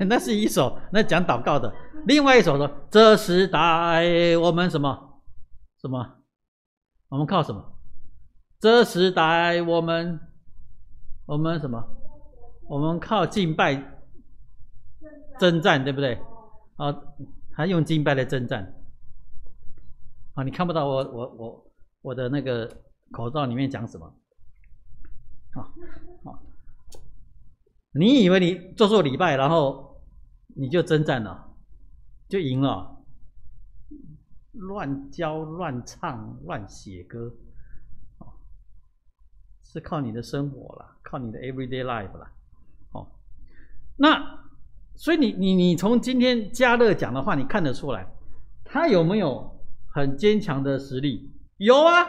那是一首，那讲祷告的。另外一首说，这时代我们什么？我们靠什么？这时代我们什么？我们靠敬拜征战，对不对？啊，还用敬拜来征战。啊，你看不到我的那个口罩里面讲什么？你以为你做礼拜，然后你就征战了，就赢了？乱教、乱唱、乱写歌，是靠你的生活啦，靠你的 everyday life 啦。那所以你从今天嘉乐讲的话，你看得出来，他有没有很坚强的实力？有啊，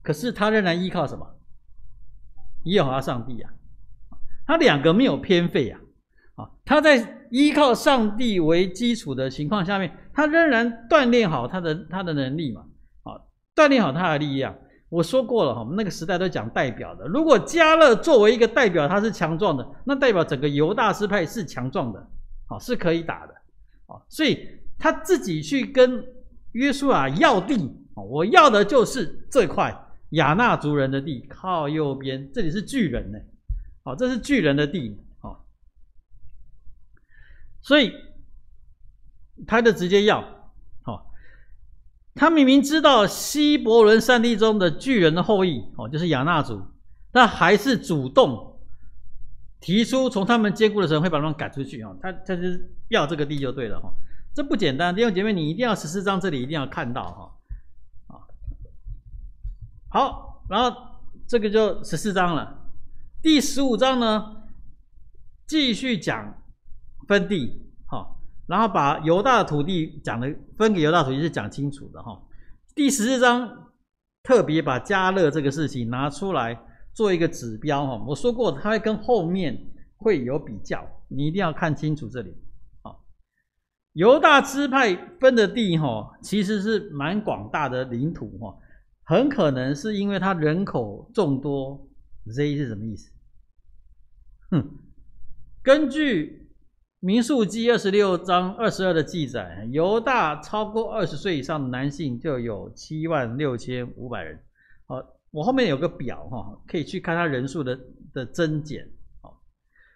可是他仍然依靠什么？耶和华上帝啊。他两个没有偏废啊，他在依靠上帝为基础的情况下面，他仍然锻炼好他的能力嘛，锻炼好他的力量。我说过了，我们那个时代都讲代表的，如果迦勒作为一个代表他是强壮的，那代表整个犹大支派是强壮的，是可以打的，所以他自己去跟约书亚要地，我要的就是这块亚衲族人的地，靠右边，这里是巨人呢。这是巨人的地，所以他就直接要，他明明知道希伯伦山地中的巨人的后裔，就是亚衲族，但还是主动提出从他们坚固的神会把他们赶出去，他就是要这个地就对了，这不简单，弟兄姐妹，你一定要14章这里一定要看到，好，然后这个就14章了。第15章呢，继续讲分地，然后把犹大的土地讲的分给犹大土地是讲清楚的，第14章特别把迦勒这个事情拿出来做一个指标，我说过它会跟后面会有比较，你一定要看清楚这里。犹大支派分的地其实是蛮广大的领土，很可能是因为它人口众多。Z 是什么意思？根据民数记26章22的记载，犹大超过20岁以上的男性就有76500人。我后面有个表可以去看他人数的增减。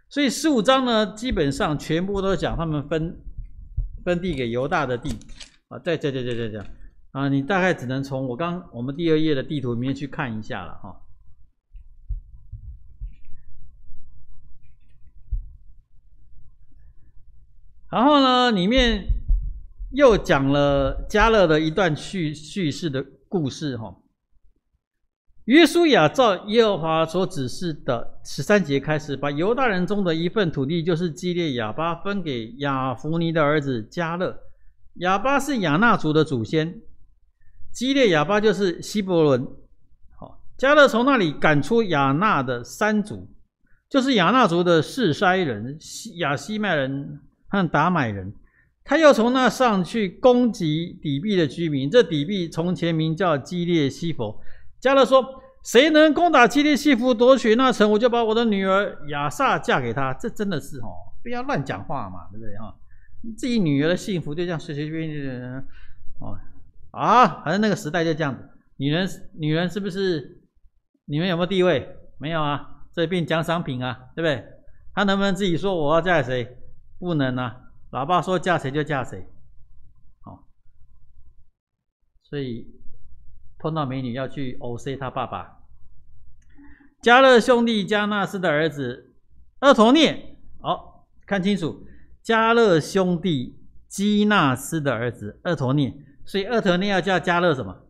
所以15章呢，基本上全部都讲他们分地给犹大的地。再讲你大概只能从我们第2页的地图里面去看一下了哈。然后呢，里面又讲了迦勒的一段叙事的故事哈。约书亚照耶和华所指示的13节开始，把犹大人中的一份土地，就是基列亚巴，分给亚弗尼的儿子迦勒。亚巴是亚衲族的祖先，基列亚巴就是希伯伦。迦勒从那里赶出亚衲的3族，就是亚衲族的示筛人、亚西麦人和达买人。他又从那上去攻击底壁的居民，这底壁从前名叫基列西弗。迦勒说：谁能攻打基列西弗，夺取那城，我就把我的女儿亚萨嫁给他。这真的是不要乱讲话嘛，对不对自己女儿的幸福就这样随随便便反正那个时代就这样子。女人是不是你们有没有地位？没有啊，这变奖赏品啊，对不对？他能不能自己说我要嫁给谁？不能啊，老爸说嫁谁就嫁谁。所以碰到美女要去偶 C 他爸爸。迦勒兄弟迦纳斯的儿子厄陀聂，好，看清楚，迦勒兄弟基纳斯的儿子厄陀聂，所以厄陀聂要叫迦勒什么？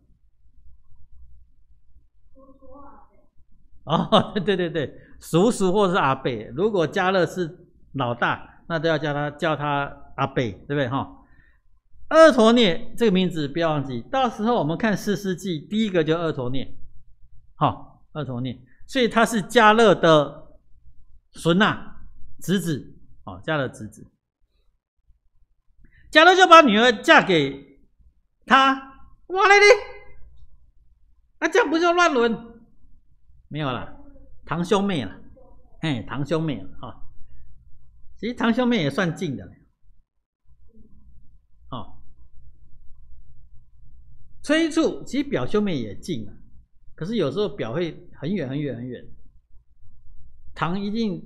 哦，对对对，叔叔或是阿伯。如果迦勒是老大，那都要叫他阿伯，对不对哈？厄陀聂这个名字不要忘记，到时候我们看士师记，第一个就厄陀聂，好，厄陀聂，所以他是迦勒的孙啊，侄子，哦，迦勒侄子。迦勒就把女儿嫁给他，哇嘞嘞，那这样不就乱伦？没有啦，堂兄妹啦，嘿，堂兄妹哈、哦，其实堂兄妹也算近的，哦，催促其实表兄妹也近啊，可是有时候表会很远很远很远，堂一定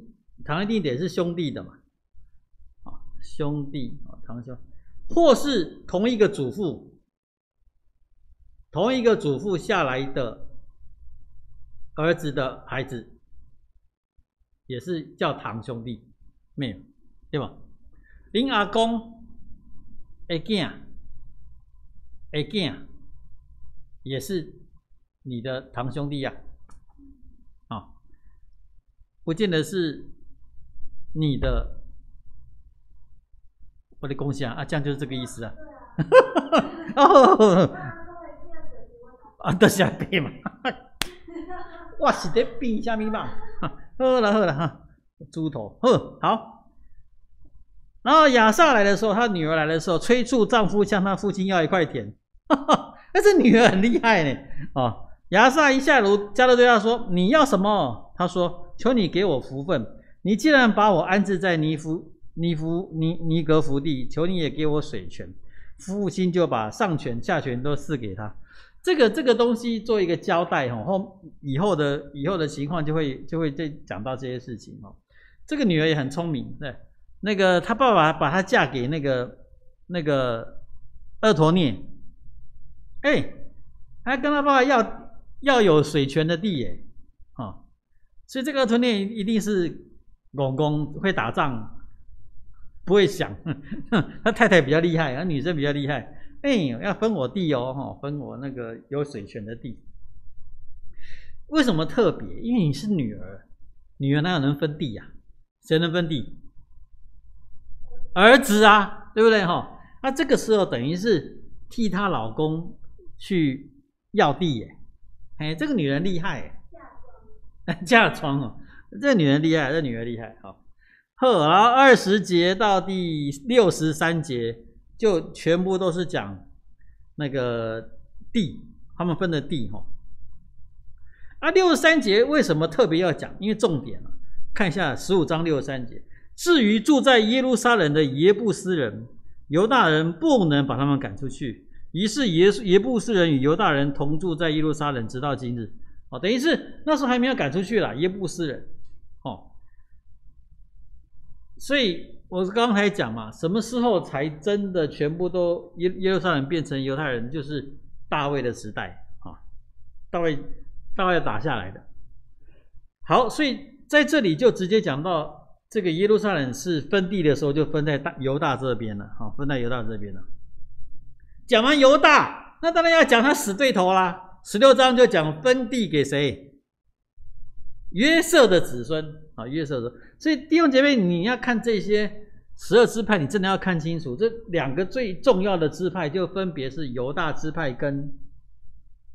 得是兄弟的嘛，啊、哦，兄弟啊、哦，堂兄，或是同一个祖父下来的。儿子的孩子也是叫堂兄弟妹，对吧？恁阿公的囝也是你的堂兄弟呀、啊，哦，不见得是你的。我的贡献啊，这样就是这个意思啊。哦，啊，都是白嘛。哇，是在变什么嘛？好了哈，猪头，好。然后亚萨来的时候，他女儿来的时候，催促丈夫向他父亲要一块田。但是女儿很厉害呢，哦，亚萨一下炉，迦勒对他说：“你要什么？”他说：“求你给我福分。你既然把我安置在尼格福地，求你也给我水泉。”父亲就把上泉下泉都赐给他。这个东西做一个交代以后的情况就会再讲到这些事情哦。这个女儿也很聪明，对，那个她爸爸把她嫁给那个厄陀聂，还跟她爸爸要有水泉的地耶，哦，所以这个厄陀聂一定是公公会打仗，不会想，他太太比较厉害，他女生比较厉害。要分我地哦，分我那个有水泉的地。为什么特别？因为你是女儿，女儿哪有能分地呀？谁能分地？儿子啊，对不对哈？那这个时候等于是替她老公去要地耶。这个女人厉害，嫁妆哦，这女人厉害，这女人厉害。好，然后20节到第63节。就全部都是讲那个地，他们分的地哈。63节为什么特别要讲？因为重点啊，看一下15章63节。至于住在耶路撒冷的耶布斯人，犹大人不能把他们赶出去，于是耶布斯人与犹大人同住在耶路撒冷，直到今日。哦，等于是那时候还没有赶出去啦，耶布斯人。哦，所以。我刚才讲嘛，什么时候才真的全部都耶路撒冷变成犹太人？就是大卫的时代啊，大卫打下来的。好，所以在这里就直接讲到这个耶路撒冷是分地的时候，就分在犹大这边了，分在犹大这边了。讲完犹大，那当然要讲他死对头啦。16章就讲分地给谁？约瑟的子孙啊，约瑟的。所以弟兄姐妹，你要看这些12支派，你真的要看清楚，这两个最重要的支派就分别是犹大支派跟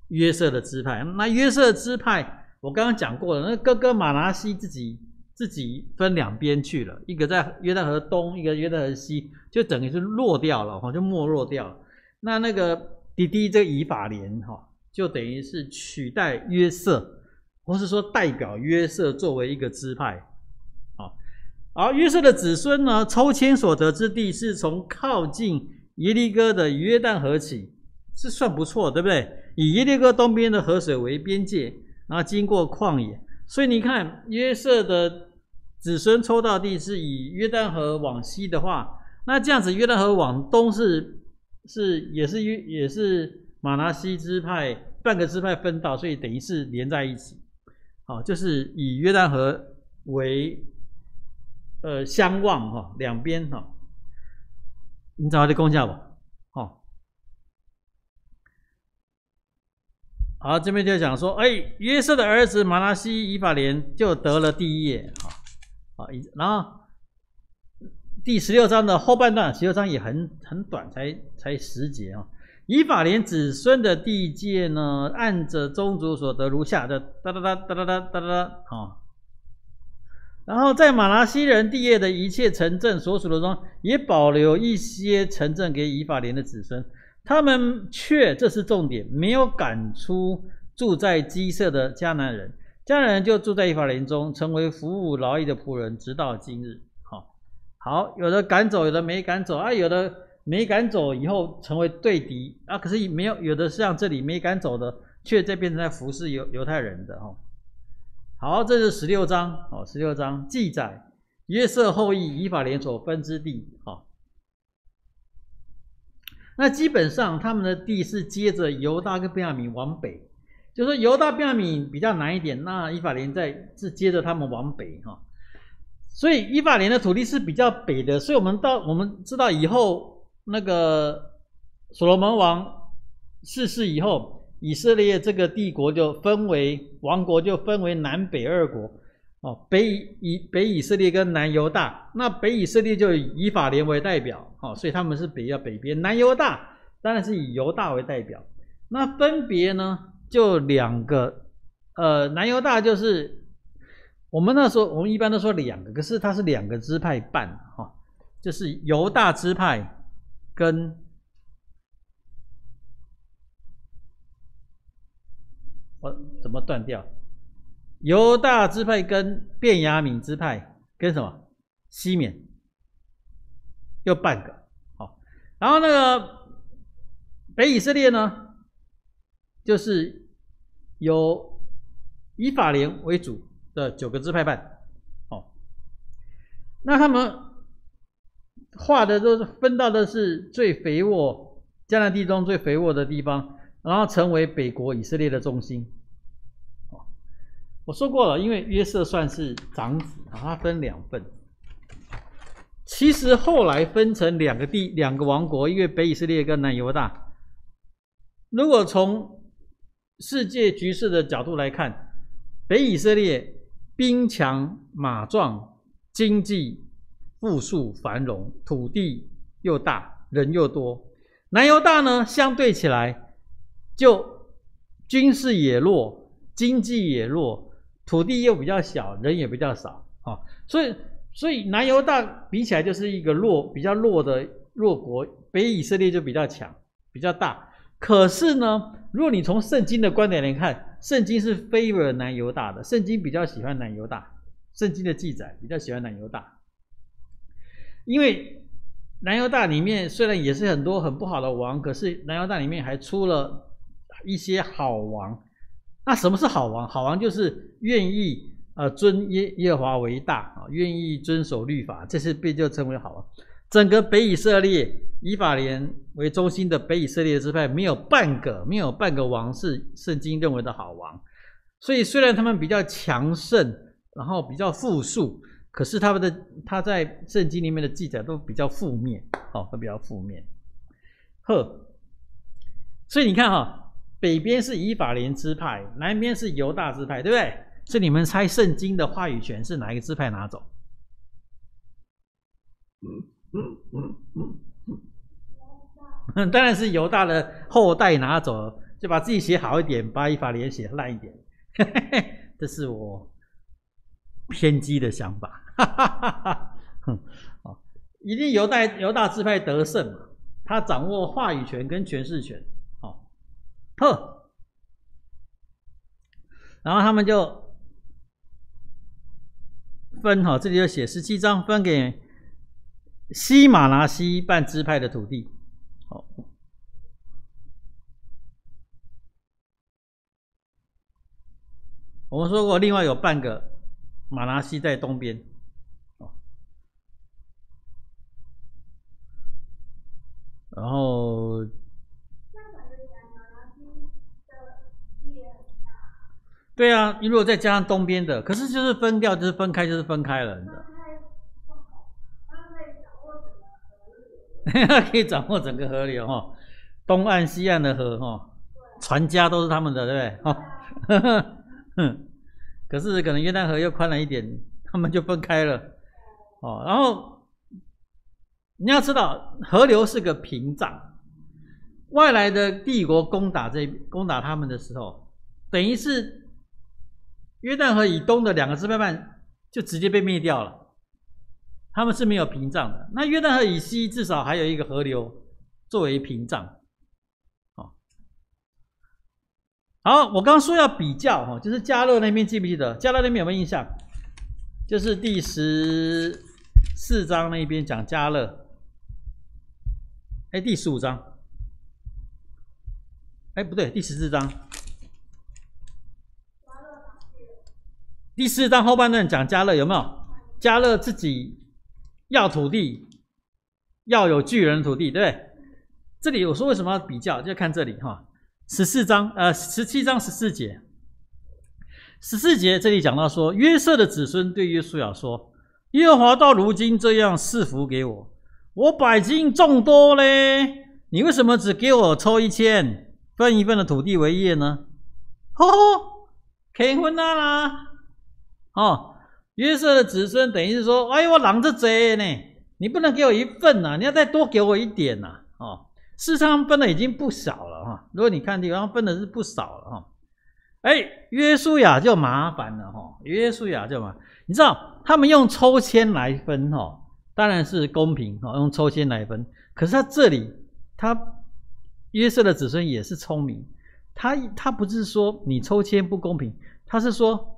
约瑟的支派。那约瑟支派我刚刚讲过了，那哥哥马拿西自己分两边去了，一个在约旦河东，一个约旦河西，就等于是落掉了，就没落掉了。那个弟弟这个以法莲就等于是取代约瑟，或是说代表约瑟作为一个支派。而约瑟的子孙呢，抽签所得之地是从靠近耶利哥的约旦河起，是算不错，对不对？以耶利哥东边的河水为边界，然后经过旷野，所以你看约瑟的子孙抽到地是以约旦河往西的话，那这样子约旦河往东也是马拿西支派半个支派分到，所以等于是连在一起。好，就是以约旦河为相望哈，两边哈，你找到的共下吧，哦。好，这边就讲说，约瑟的儿子马拿西以法莲就得了第一业，好，然后第16章的后半段，16章也很短，才10节啊。以法莲子孙的地界呢，按着宗族所得如下的哒哒哒哒哒哒哒哒啊。然后在马拿西人地业的一切城镇所属的中，也保留一些城镇给以法莲的子孙。他们却，这是重点，没有赶出住在基色的迦南人，迦南人就住在以法莲中，成为服务劳役的仆人，直到今日。好，有的赶走，有的没赶走啊，有的没赶走以后成为对敌啊，可是没有，有的像这里没赶走的，却在变成在服侍犹太人的哈。好，这是16章，16章记载约瑟后裔以法莲所分之地。那基本上他们的地是接着犹大跟便雅悯往北，就是说犹大便雅悯比较南一点，那以法莲是接着他们往北哈。所以以法莲的土地是比较北的，所以我们知道以后那个所罗门王逝世以后，以色列这个帝国就分为王国，就分为南北二国北以色列跟南犹大。那北以色列就以以法莲为代表，所以他们是北边。南犹大当然是以犹大为代表。那分别呢就两个，南犹大就是我们一般都说两个，可是它是2个支派半就是犹大支派跟怎么断掉？犹大支派跟便雅悯支派跟什么？西缅又半个。然后那个北以色列呢，就是由以法莲为主的9个支派半。那他们画的都是分到的是最肥沃，迦南地中最肥沃的地方，然后成为北国以色列的中心。我说过了，因为约瑟算是长子，他分2份。其实后来分成2个王国，因为北以色列跟南犹大。如果从世界局势的角度来看，北以色列兵强马壮，经济富庶繁荣，土地又大，人又多。南犹大呢，相对起来就军事也弱，经济也弱，土地又比较小，人也比较少所以南犹大比起来就是一个比较弱的弱国，北以色列就比较强，比较大。可是呢，如果你从圣经的观点来看，圣经是 favor 南犹大的，圣经比较喜欢南犹大，圣经的记载比较喜欢南犹大，因为南犹大里面虽然也是很多很不好的王，可是南犹大里面还出了一些好王。那什么是好王？好王就是愿意尊耶和华为大，愿意遵守律法，这是被就称为好王。整个北以色列以法莲为中心的北以色列支派，没有半个王是圣经认为的好王。所以虽然他们比较强盛，然后比较富庶，可是他在圣经里面的记载都比较负面，都比较负面。所以你看北边是以法莲支派，南边是犹大支派，对不对？所以你们猜圣经的话语权是哪一个支派拿走？当然是犹大的后代拿走，就把自己写好一点，把以法莲写烂一点。这是我偏激的想法。一定犹大支派得胜嘛，他掌握话语权跟诠释权。然后他们就分这里就写17章分给西马拿西半支派的土地。我们说过，另外有半个马拿西在东边。然后对啊，如果再加上东边的，可是就是分掉，就是分开，就是分开了，你知道？他可以掌握整个河流哈，东岸西岸的河哈，船家都是他们的，对不对？哈，可是可能约旦河又宽了一点，他们就分开了哦。然后你要知道，河流是个屏障，外来的帝国攻打他们的时候，等于是约旦河以东的2个支派班就直接被灭掉了。他们是没有屏障的，那约旦河以西至少还有一个河流作为屏障。好，我刚刚说要比较就是迦勒那边记不记得？迦勒那边有没有印象？就是第14章那边讲迦勒，第15章，不对，第14章，第4章后半段讲迦勒有没有？迦勒自己要土地，要有巨人的土地，对不对？这里我说为什么要比较，就看这里哈，17章14节，14节这里讲到说，约瑟的子孙对约书亚说：“耶和华到如今这样赐福给我，我百姓众多嘞，你为什么只给我抽1000，分一份的土地为业呢？”吼吼，开分啦！约瑟的子孙等于是说，我人这多呢，你不能给我一份啊，你要再多给我一点啊。事实上分的已经不少了哈，如果你看地方分的是不少了哈。约书亚就麻烦了哈，约书亚就麻烦，你知道他们用抽签来分哈，当然是公平哈，用抽签来分。可是他这里，约瑟的子孙也是聪明，他不是说你抽签不公平，他是说。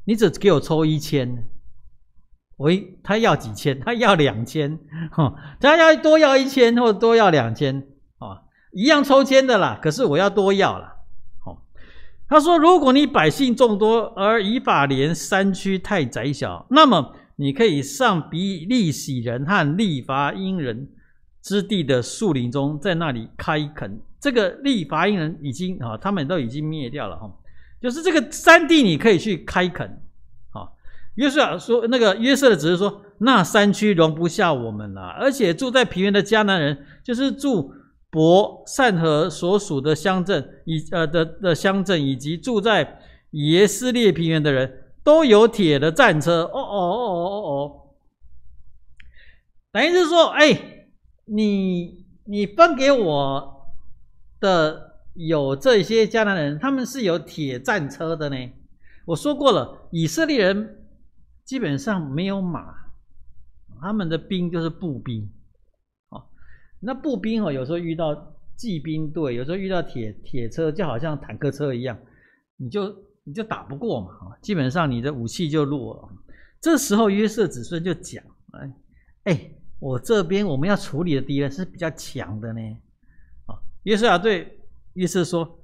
你只给我抽1000，他要几千？他要2000，他要多要1000或者多要2000，一样抽签的啦，可是我要多要啦。他说，如果你百姓众多，而以法莲山区太窄小，那么你可以上比利洗人和利伐因人之地的树林中，在那里开垦。这个利伐因人已经他们都已经灭掉了就是这个山地你可以去开垦，约书亚说，那个约瑟的子孙说，那山区容不下我们了，而且住在平原的迦南人，就是住伯善和所属的乡镇乡镇，以及住在耶斯列平原的人，都有铁的战车。等于是说，你分给我的。有这些迦南人，他们是有铁战车的呢。我说过了，以色列人基本上没有马，他们的兵就是步兵。那步兵有时候遇到骑兵队，有时候遇到铁车，就好像坦克车一样，你就打不过嘛。基本上你的武器就弱了。这时候约瑟子孙就讲：我这边我们要处理的敌人是比较强的呢。约书亚对约瑟说，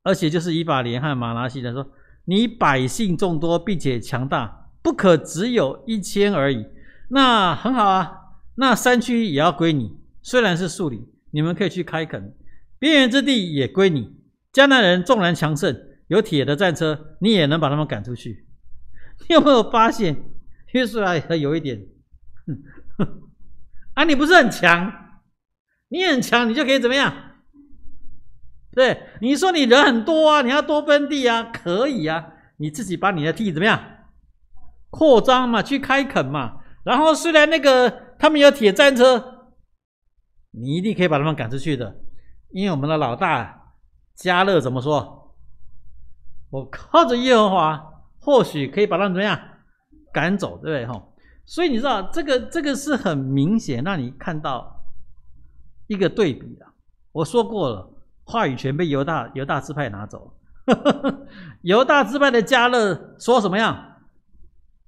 而且就是以法莲和玛拿西人说，你百姓众多并且强大，不可只有1000而已。那很好啊，那山区也要归你，虽然是树林，你们可以去开垦，边缘之地也归你。迦南人纵然强盛，有铁的战车，你也能把他们赶出去。你有没有发现约书亚有一点你不是很强，你很强，你就可以怎么样？对，你说你人很多啊，你要多分地啊，可以啊，你自己把你的地怎么样扩张嘛，去开垦嘛。然后虽然那个他们有铁战车，你一定可以把他们赶出去的，因为我们的老大迦勒怎么说？我靠着耶和华，或许可以把他们怎么样赶走，对不对？所以你知道这个是很明显让你看到一个对比的。我说过了。话语权被犹大支派拿走犹大支派的迦勒说什么样？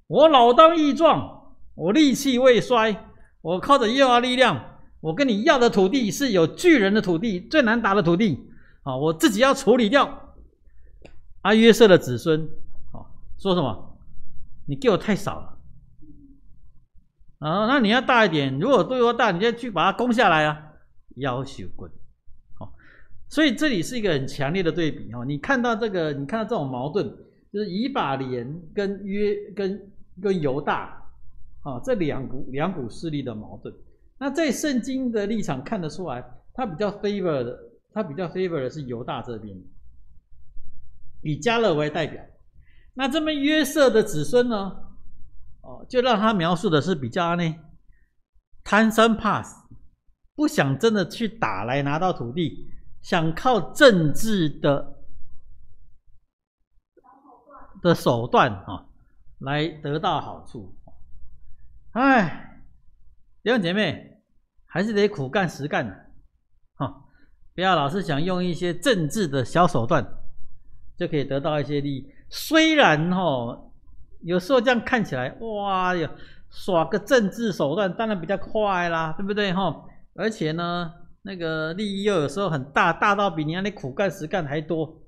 我老当益壮，我力气未衰，我靠着耶和华力量，我跟你要的土地是有巨人的土地，最难打的土地我自己要处理掉。约瑟的子孙说什么？你给我太少了那你要大一点，如果对我大，你就去把它攻下来啊，要求滚。所以这里是一个很强烈的对比你看到这种矛盾，就是以法莲跟犹大啊这两股势力的矛盾。那在圣经的立场看得出来，他比较 favor 的是犹大这边，以迦勒为代表。那这边约瑟的子孙呢，就让他描述的是比较呢贪生怕死，不想真的去打来拿到土地，想靠政治的手段来得到好处。哎，弟兄姐妹，还是得苦干实干的，不要老是想用一些政治的小手段就可以得到一些利益。虽然有时候这样看起来，哇呀，耍个政治手段当然比较快啦，对不对而且呢，那个利益又有时候很大，大到比你那苦干实干还多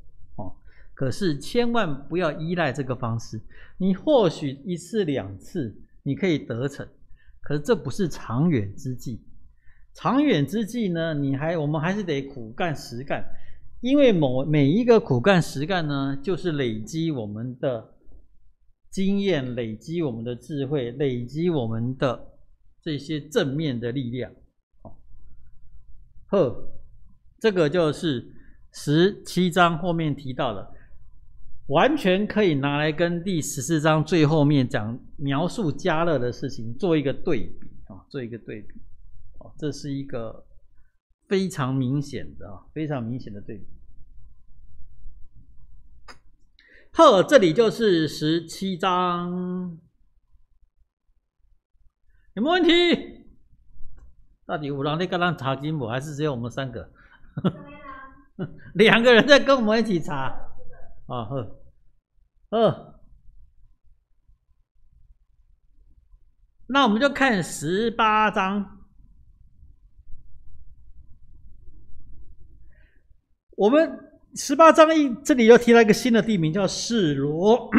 可是千万不要依赖这个方式。你或许一次两次你可以得逞，可是这不是长远之计。长远之计呢，我们还是得苦干实干，因为每一个苦干实干呢，就是累积我们的经验，累积我们的智慧，累积我们的这些正面的力量。这个就是17章后面提到的，完全可以拿来跟第14章最后面描述迦勒的事情做一个对比这是一个非常明显的对比。这里就是17章，有没有问题？到底有人在跟咱查经不？还是只有我们3个？2个人在跟我们一起查那我们就看18章。我们18章这里又提到一个新的地名，叫示罗。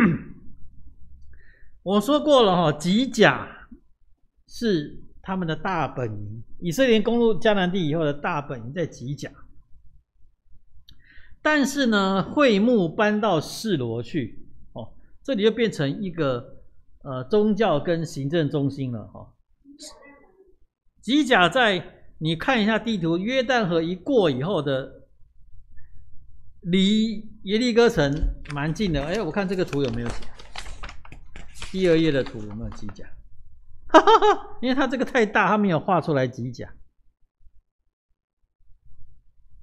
我说过了吉甲是他们的大本营，以色列攻入迦南地以后的大本营在吉甲。但是呢，会幕搬到示罗去这里就变成一个宗教跟行政中心了吉甲在你看一下地图，约旦河一过以后的离耶利哥城蛮近的。我看这个图有没有写？第2页的图有没有吉甲？因为它这个太大，它没有画出来吉甲。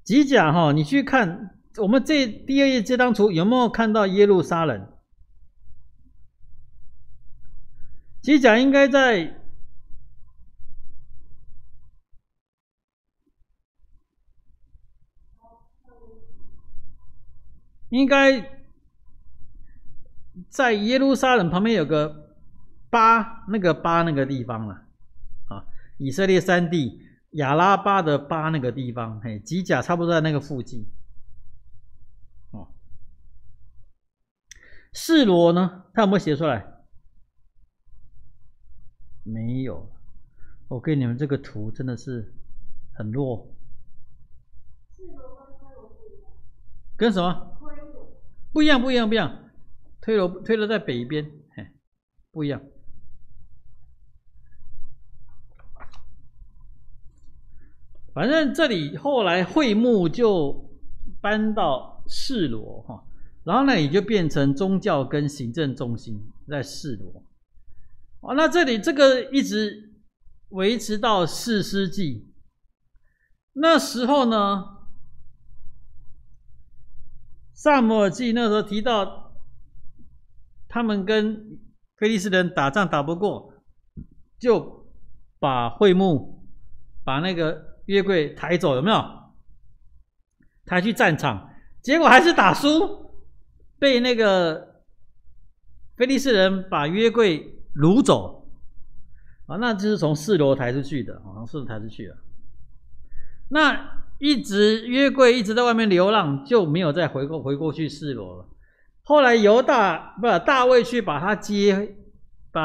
吉甲你去看我们第2页这张图，有没有看到耶路撒冷？吉甲应该在耶路撒冷旁边有个那个地方了以色列3地亚拉巴的那个地方，吉甲差不多在那个附近示罗呢，他有没有写出来？没有。我给你们这个图真的是很弱。跟什么？不一样。推罗在北边，不一样。反正这里后来会幕就搬到示罗然后呢也就变成宗教跟行政中心在示罗那这里这个一直维持到士师记。那时候呢，撒母耳记那时候提到他们跟非利士人打仗打不过，就把会幕把那个约柜抬走，有没有？抬去战场，结果还是打输，被那个非利士人把约柜掳走那就是从示罗抬出去的那约柜一直在外面流浪，就没有再回过去示罗了。后来大卫去把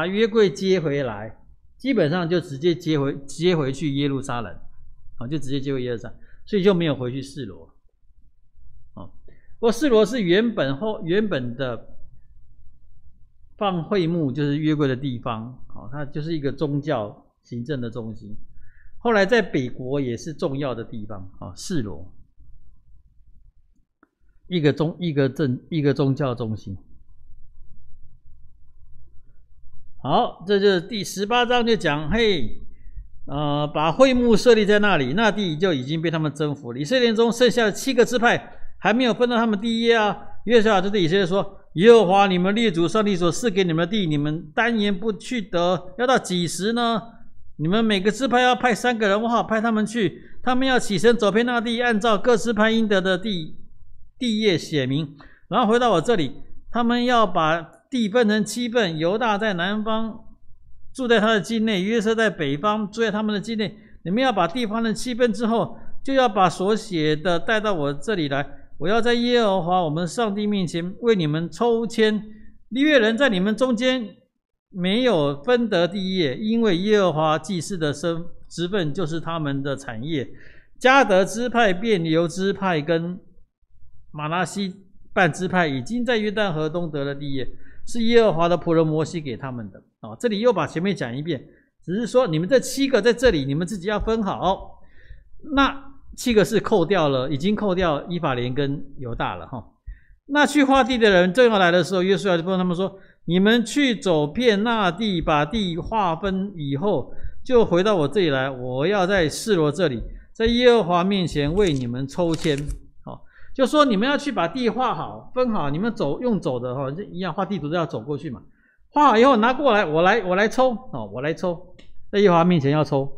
约柜接回来，基本上就直接接回去耶路撒冷就直接接回耶路撒冷，所以就没有回去示罗不过示罗是原本的放会幕就是约柜的地方，好，它就是一个宗教行政的中心。后来在北国也是重要的地方，啊，示罗，一个宗教中心。好，这就是第18章就讲，嘿，把会幕设立在那里，那地就已经被他们征服了。以色列中剩下的7个支派还没有分到他们地业啊。约书亚就对以色列说：“耶和华你们列祖上帝所赐给你们的地，你们单言不去得，要到几时呢？你们每个支派要派3个人，我好派他们去，他们要起身走遍那地，按照各支派应得的地业写明，然后回到我这里。他们要把地分成7份，犹大在南方住在他的境内，约瑟在北方住在他们的境内。你们要把地分成7份之后，就要把所写的带到我这里来。我要在耶和华我们上帝面前为你们抽签，利未人在你们中间没有分得地业，因为耶和华祭司的职分就是他们的产业。迦得支派、便流支派跟马拿西半支派已经在约旦河东得了地业，是耶和华的仆人摩西给他们的。这里又把前面讲一遍，只是说你们这7个在这里，你们自己要分好。那7个是扣掉了，已经扣掉以法莲跟犹大了哈。那去划地的人正要来的时候，约书亚就问他们说：“你们去走遍那地，把地划分以后，就回到我这里来。我要在示罗这里，在耶和华面前为你们抽签。”好，就说你们要去把地划好、分好，你们用走的哈，就一样画地图都要走过去嘛。画好以后拿过来，我来抽哦，我来抽，在耶和华面前要抽。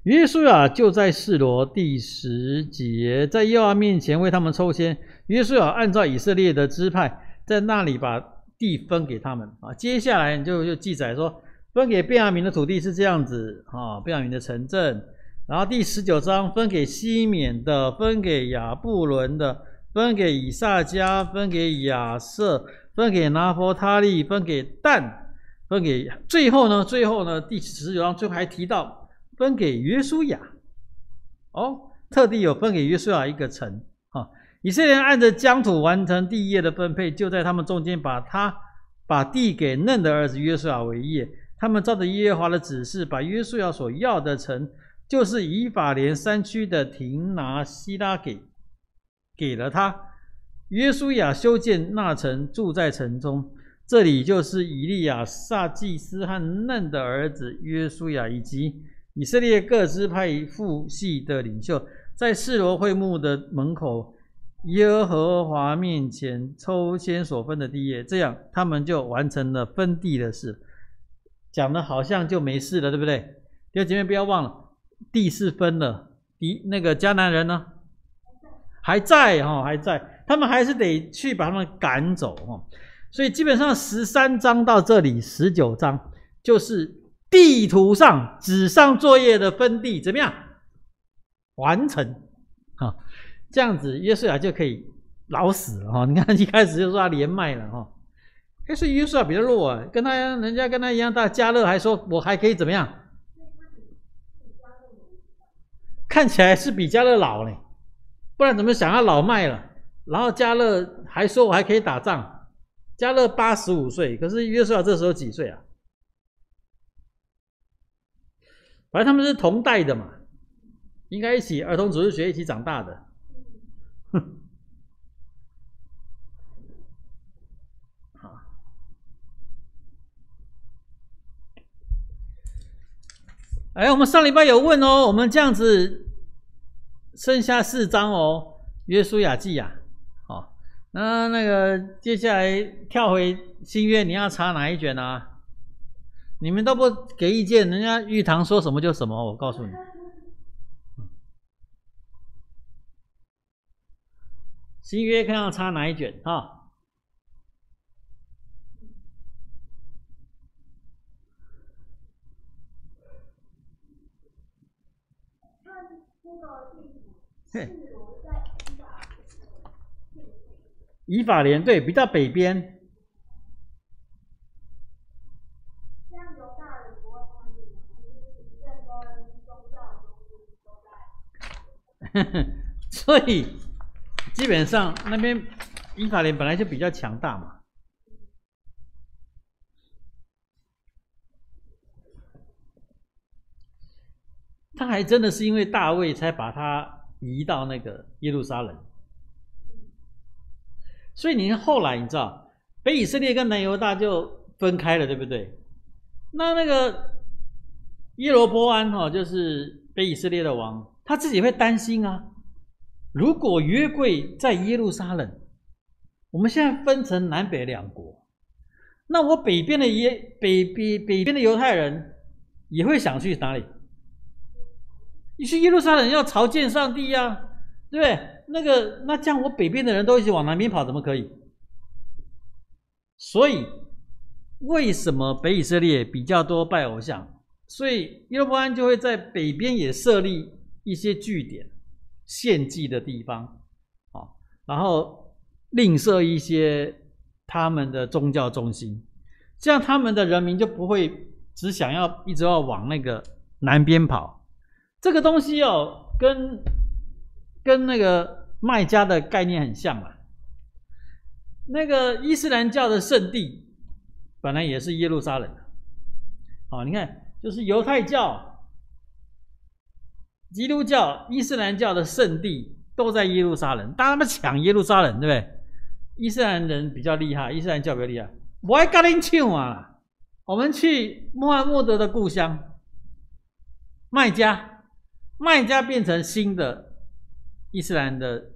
约书亚就在示罗第10节，在耶和华面前为他们抽签。约书亚按照以色列的支派，在那里把地分给他们啊。接下来就记载说，分给便雅悯的土地是这样子啊，便雅悯的城镇。然后第19章分给西缅的，分给亚布伦的，分给以萨迦，分给亚瑟，分给拿弗他利，分给但，分给最后呢，第19章最后还提到。分给约书亚，特地有分给约书亚一个城啊。以色列人按着疆土完成地业的分配，就在他们中间把地给嫩的儿子约书亚为业。他们照着耶和华的指示，把约书亚所要的城，就是以法莲山区的亭拿西拉给了他。约书亚修建那城，住在城中。这里就是以利亚撒祭司和嫩的儿子约书亚以及以色列各支派父系的领袖，在示罗会幕的门口，耶和华面前抽签所分的地业，这样他们就完成了分地的事。讲的好像就没事了，对不对？弟兄姐妹不要忘了，地是分了，那个迦南人呢还在，他们还是得去把他们赶走。所以基本上13章到这里19章就是地图上纸上作业的分地怎么样完成啊？这样子约书亚就可以老死了哈！你看一开始就说他连麦了哈，所以约书亚比较弱啊，人家跟他一样大，迦勒还说我还可以怎么样？看起来是比迦勒老呢，不然怎么想要老麦了？然后迦勒还说我还可以打仗，迦勒85岁，可是约书亚这时候几岁啊？反正他们是同代的嘛，应该一起儿童主日学一起长大的。我们上礼拜有问哦，我们这样子剩下4章哦，约书亚记啊，那个接下来跳回新约，你要查哪一卷啊？你们都不给意见，人家玉堂说什么就什么，我告诉你。新约看要插哪一卷啊？以法莲对，比较北边。所以基本上那边以法莲本来就比较强大嘛。他还真的是因为大卫才把他移到那个耶路撒冷。所以你看后来你知道，北以色列跟南犹大就分开了，对不对？那个耶罗波安就是北以色列的王，他自己会担心啊。如果约柜在耶路撒冷，我们现在分成南北两国，那我北边的北边的犹太人也会想去哪里？你去耶路撒冷要朝见上帝啊，对不对？那这样我北边的人都一起往南边跑，怎么可以？所以为什么北以色列比较多拜偶像？所以耶罗波安就会在北边也设立一些据点、献祭的地方，然后另设一些他们的宗教中心，这样他们的人民就不会只想要一直要往那个南边跑。这个东西跟那个麦加的概念很像啦。那个伊斯兰教的圣地本来也是耶路撒冷的，你看，就是犹太教、基督教、伊斯兰教的圣地都在耶路撒冷，大家们抢耶路撒冷，对不对？伊斯兰人比较厉害，伊斯兰教比较厉害，我还跟你抢啊！我们去穆罕默德的故乡麦加变成新的伊斯兰的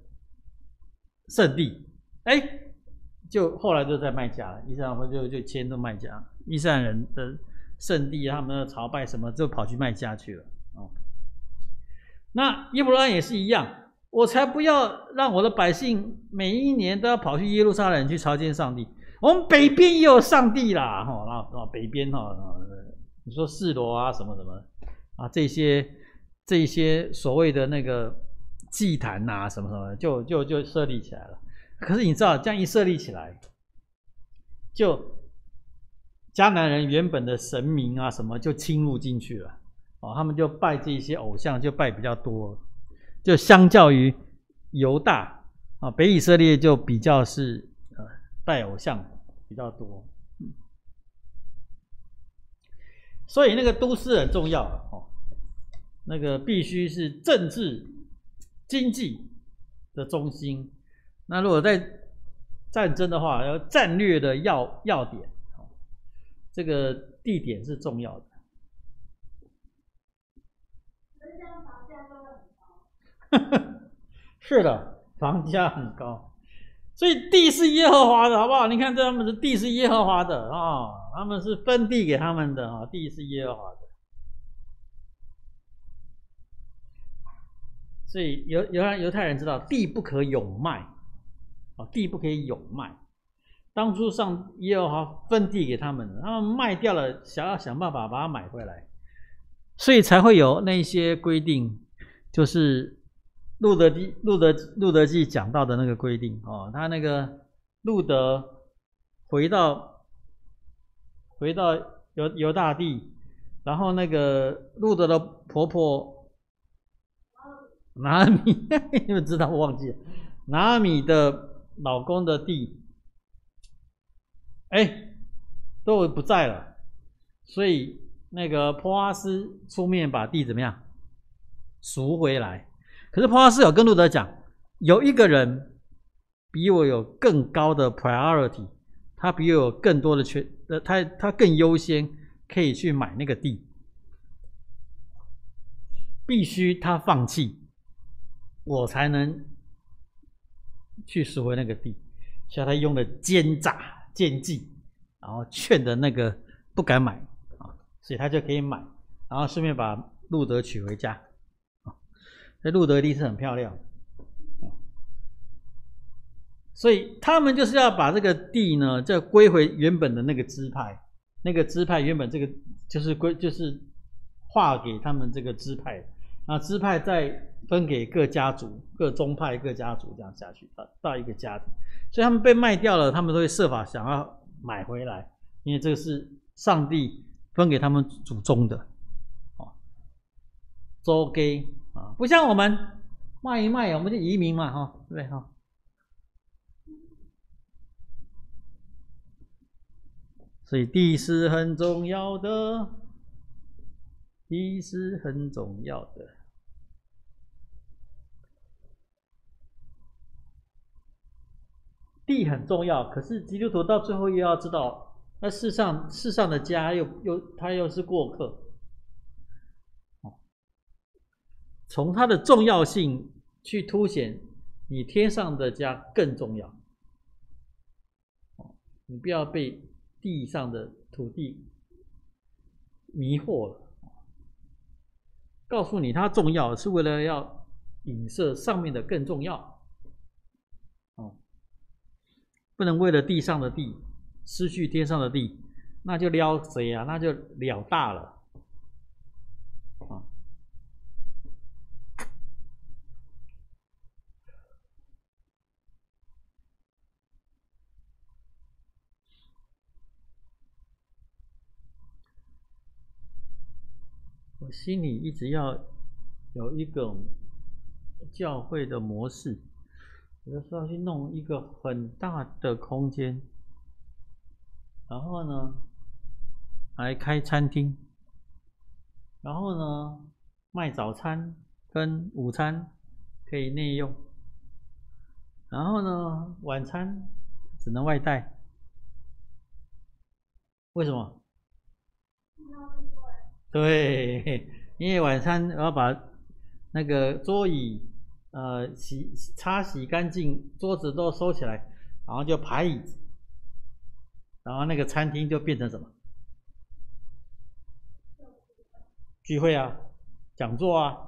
圣地，就后来就在麦加了，伊斯兰就迁到麦加，伊斯兰人的圣地，他们的朝拜什么就跑去麦加去了。那耶路撒冷也是一样，我才不要让我的百姓每一年都要跑去耶路撒冷去朝见上帝。我们北边也有上帝啦，然后北边你说示罗啊什么什么啊，这些所谓的那个祭坛啊什么什么，就设立起来了。可是你知道，这样一设立起来，就迦南人原本的神明啊什么就侵入进去了，他们就拜这些偶像，就拜比较多，就相较于犹大北以色列就比较是拜偶像比较多。所以那个都市很重要那个必须是政治经济的中心。那如果在战争的话，要战略的要点，这个地点是重要的。是的，房价很高，所以地是耶和华的，好不好？你看他们的地是耶和华的他们是分地给他们的地是耶和华的。所以犹太人知道地不可永卖地不可以永卖。当初上耶和华分地给他们，他们卖掉了，想办法把它买回来，所以才会有那些规定，就是路德记讲到的那个规定他那个路德回到犹大地，然后那个路德的婆婆拿阿米，你们知道我忘记了，拿阿米的老公的地，都不在了，所以那个波阿斯出面把地怎么样赎回来。可是波阿斯有跟路德讲，有一个人比我有更高的 priority， 他比我有更多的他更优先，可以去买那个地，必须他放弃，我才能去赎回那个地。所以他用了奸计，然后劝的那个不敢买所以他就可以买，然后顺便把路德娶回家所以路德一定是很漂亮所以他们就是要把这个地呢，就归回原本的那个支派，那个支派原本这个就是划给他们这个支派，那支派再分给各家族、各宗派、各家族，这样下去到一个家庭。所以他们被卖掉了，他们都会设法想要买回来，因为这个是上帝分给他们祖宗的周给不像我们卖一卖我们就移民嘛对不对所以地是很重要的，地是很重要的。地很重要，可是基督徒到最后又要知道，那世上的家他又是过客。从它的重要性去凸显你天上的家更重要。你不要被地上的土地迷惑了。告诉你它重要是为了要影射上面的更重要。不能为了地上的地失去天上的地，那就撩谁啊？那就了大了。我心里一直要有一种教会的模式，有的时候要去弄一个很大的空间，然后呢来开餐厅，然后呢卖早餐跟午餐可以内用，然后呢晚餐只能外带。为什么？对，因为晚餐我要把那个桌椅擦洗干净，桌子都收起来，然后就排椅子，然后那个餐厅就变成什么？聚会啊，讲座啊，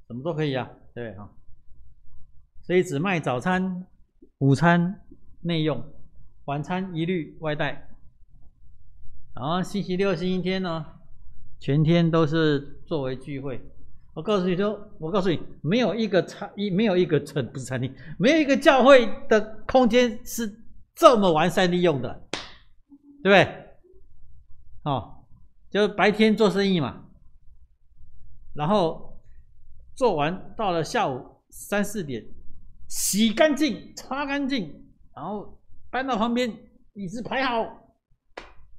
什么都可以啊，对啊。所以只卖早餐、午餐内用，晚餐一律外带。然后星期六、星期天呢，全天都是作为聚会。我告诉你，没有一个不是餐厅，没有一个教会的空间是这么完善利用的，对不对？就白天做生意嘛，然后做完到了下午3、4点，洗干净、擦干净，然后搬到旁边，椅子排好，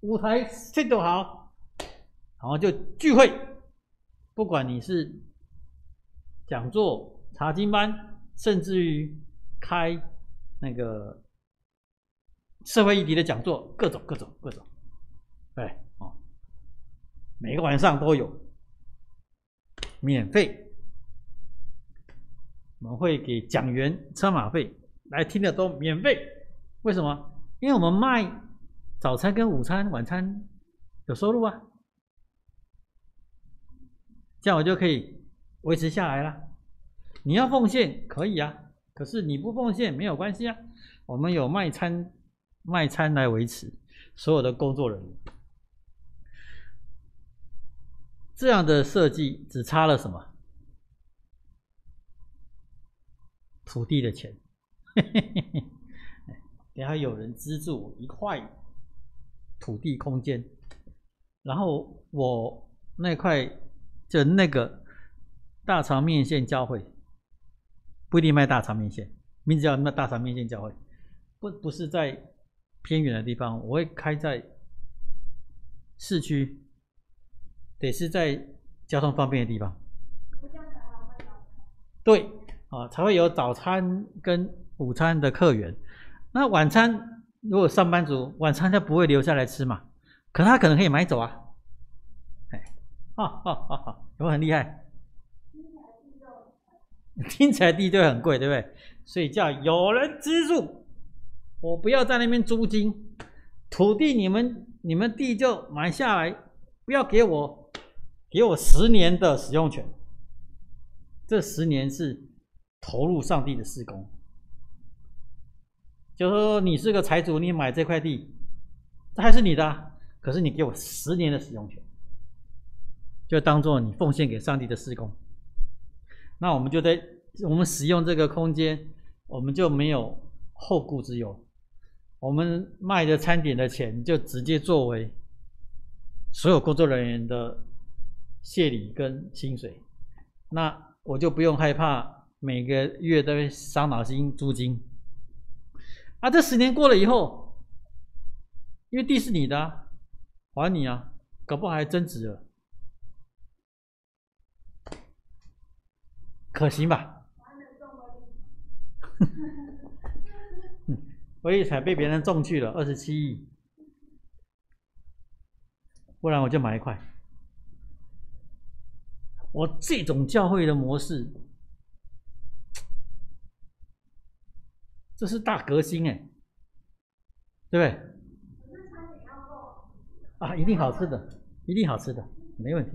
舞台 set 好，然后就聚会。不管你是讲座、查经班，甚至于开那个社会议题的讲座，各种，对每个晚上都有，免费。我们会给讲员车马费，来听的都免费。为什么？因为我们卖早餐跟午餐、晚餐有收入啊。这样我就可以维持下来了。你要奉献可以啊，可是你不奉献没有关系啊。我们有卖餐来维持所有的工作人员。这样的设计只差了什么？土地的钱。然后有人资助一块土地空间，然后我那块就那个大肠面线教会，不一定卖大肠面线，名字叫那大肠面线教会，不是在偏远的地方，我会开在市区，得是在交通方便的地方。对才会有早餐跟午餐的客源。那晚餐如果上班族晚餐他不会留下来吃嘛，可他可能可以买走啊。有没有很厉害？听起来地就很贵，对不对？所以叫有人资助，我不要在那边租金，土地你们地就买下来，不要给我10年的使用权，这10年是投入上帝的事工。就说你是个财主，你买这块地，这还是你的啊，可是你给我10年的使用权，就当做你奉献给上帝的事工。那我们使用这个空间，我们就没有后顾之忧。我们卖的餐点的钱就直接作为所有工作人员的谢礼跟薪水，那我就不用害怕每个月都会伤脑筋租金。这10年过了以后，因为地是你的啊，还你啊，搞不好还增值了，可行吧？威力彩被别人中去了27亿，不然我就买一块。我这种教会的模式，这是大革新哎，对不对？啊，一定好吃的，一定好吃的，没问题。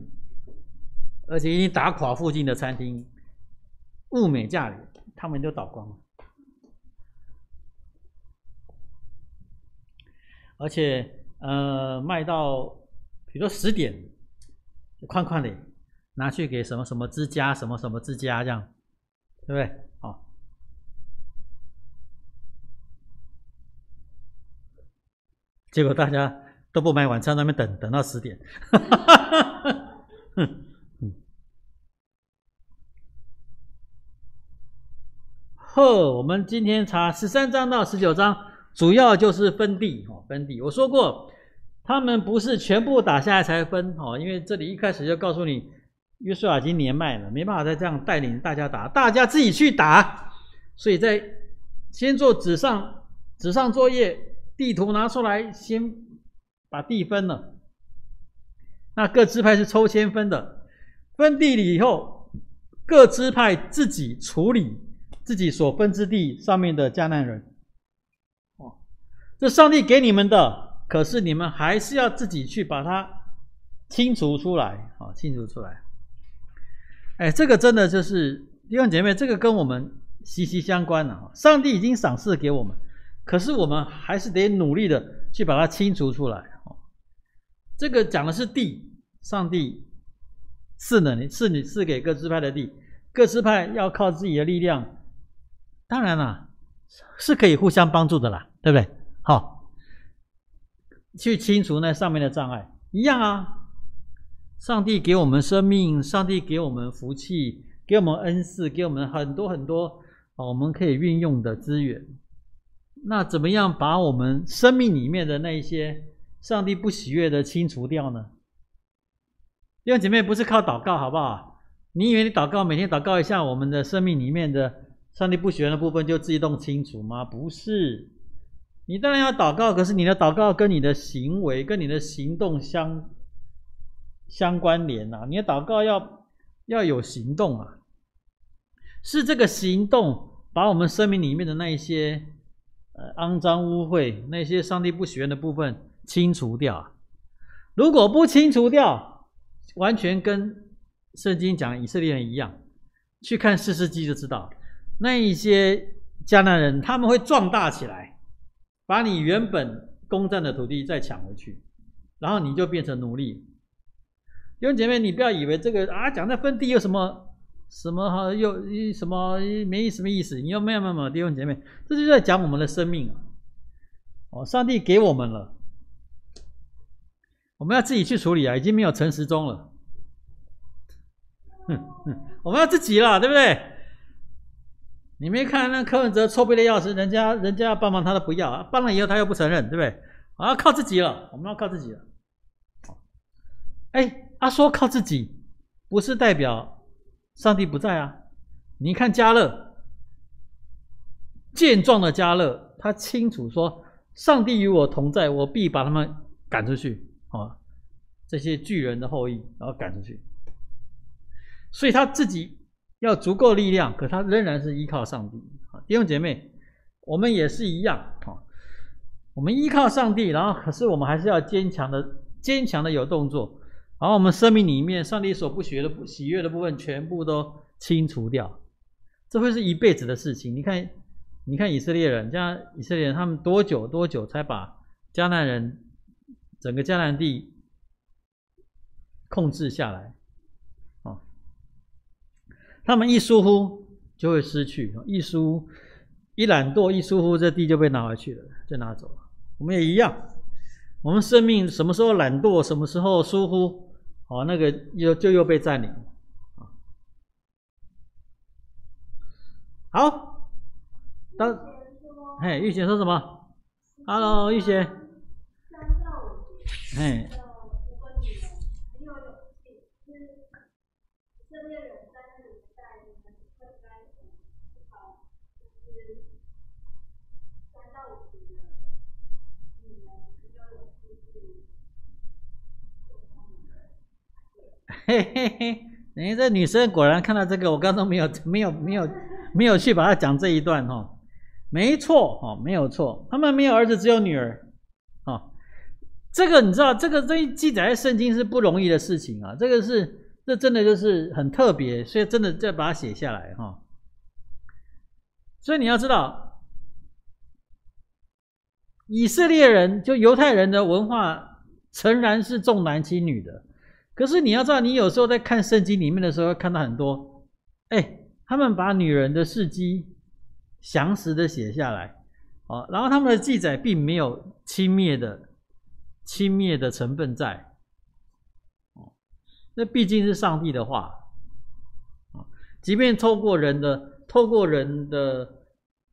而且已经打垮附近的餐厅，物美价廉，他们都倒光了。而且卖到比如说10点，宽宽的拿去给什么什么之家，什么什么之家这样，对不对？好，结果大家都不买晚餐，那边等到10点，我们今天查13章到19章，主要就是分地分地。我说过，他们不是全部打下来才分因为这里一开始就告诉你，约书亚已经年迈了，没办法再这样带领大家打，大家自己去打。所以在先做纸上作业，地图拿出来，先把地分了。那各支派是抽签分的，分地了以后，各支派自己处理自己所分之地上面的迦南人。这上帝给你们的，可是你们还是要自己去把它清除出来，清除出来。这个真的就是弟兄姐妹，这个跟我们息息相关了。上帝已经赏赐给我们，可是我们还是得努力的去把它清除出来。这个讲的是地，上帝赐给各支派的地，各支派要靠自己的力量，当然啦，是可以互相帮助的啦，对不对？好，去清除那上面的障碍，一样啊。上帝给我们生命，上帝给我们福气，给我们恩赐，给我们很多很多我们可以运用的资源。那怎么样把我们生命里面的那一些上帝不喜悦的清除掉呢？弟兄姐妹，不是靠祷告，好不好？你以为你祷告，每天祷告一下，我们的生命里面的上帝不喜悦的部分就自动清除吗？不是，你当然要祷告，可是你的祷告跟你的行为、跟你的行动相关联啊！你的祷告要有行动啊，是这个行动把我们生命里面的那一些肮脏污秽、那些上帝不喜悦的部分清除掉。如果不清除掉，完全跟圣经讲以色列人一样，去看士师记就知道，那一些迦南人他们会壮大起来，把你原本攻占的土地再抢回去，然后你就变成奴隶。弟兄姐妹，你不要以为这个讲那分地有什么又什么没什么意思，你又没有，弟兄姐妹，这就在讲我们的生命上帝给我们了，我们要自己去处理已经没有陈时中了，我们要自己了，对不对？你没看那柯文哲臭屁的要死，人家要帮忙他都不要，帮了以后他又不承认，对不对？要靠自己了，我们要靠自己了。说靠自己，不是代表上帝不在啊。你看迦勒，健壮的迦勒，他清楚说，上帝与我同在，我必把他们赶出去这些巨人的后裔，然后赶出去。所以他自己要足够力量，可他仍然是依靠上帝。弟兄姐妹，我们也是一样我们依靠上帝，然后可是我们还是要坚强的有动作。然后我们生命里面上帝所不喜悦的部分全部都清除掉，这会是一辈子的事情。你看以色列人，以色列人他们多久才把迦南人整个迦南地控制下来他们一疏忽就会失去，一懒惰一疏忽，这地就被拿回去了，就拿走了。我们也一样，我们生命什么时候懒惰，什么时候疏忽那个又被占领。好，玉贤说什么 ？Hello， 玉贤。哎，嘿嘿嘿，人家这女生果然看到这个，我刚刚没有去把它讲这一段哈，没错哈，没有错，他们没有儿子，只有女儿啊。这个你知道，这记载在圣经是不容易的事情啊，这真的就是很特别，所以真的再把它写下来哈。所以你要知道，以色列人就犹太人的文化诚然是重男轻女的。可是你要知道，你有时候在看圣经里面的时候，会看到很多，他们把女人的事迹详实的写下来，然后他们的记载并没有轻蔑的成分在，那毕竟是上帝的话，即便透过人的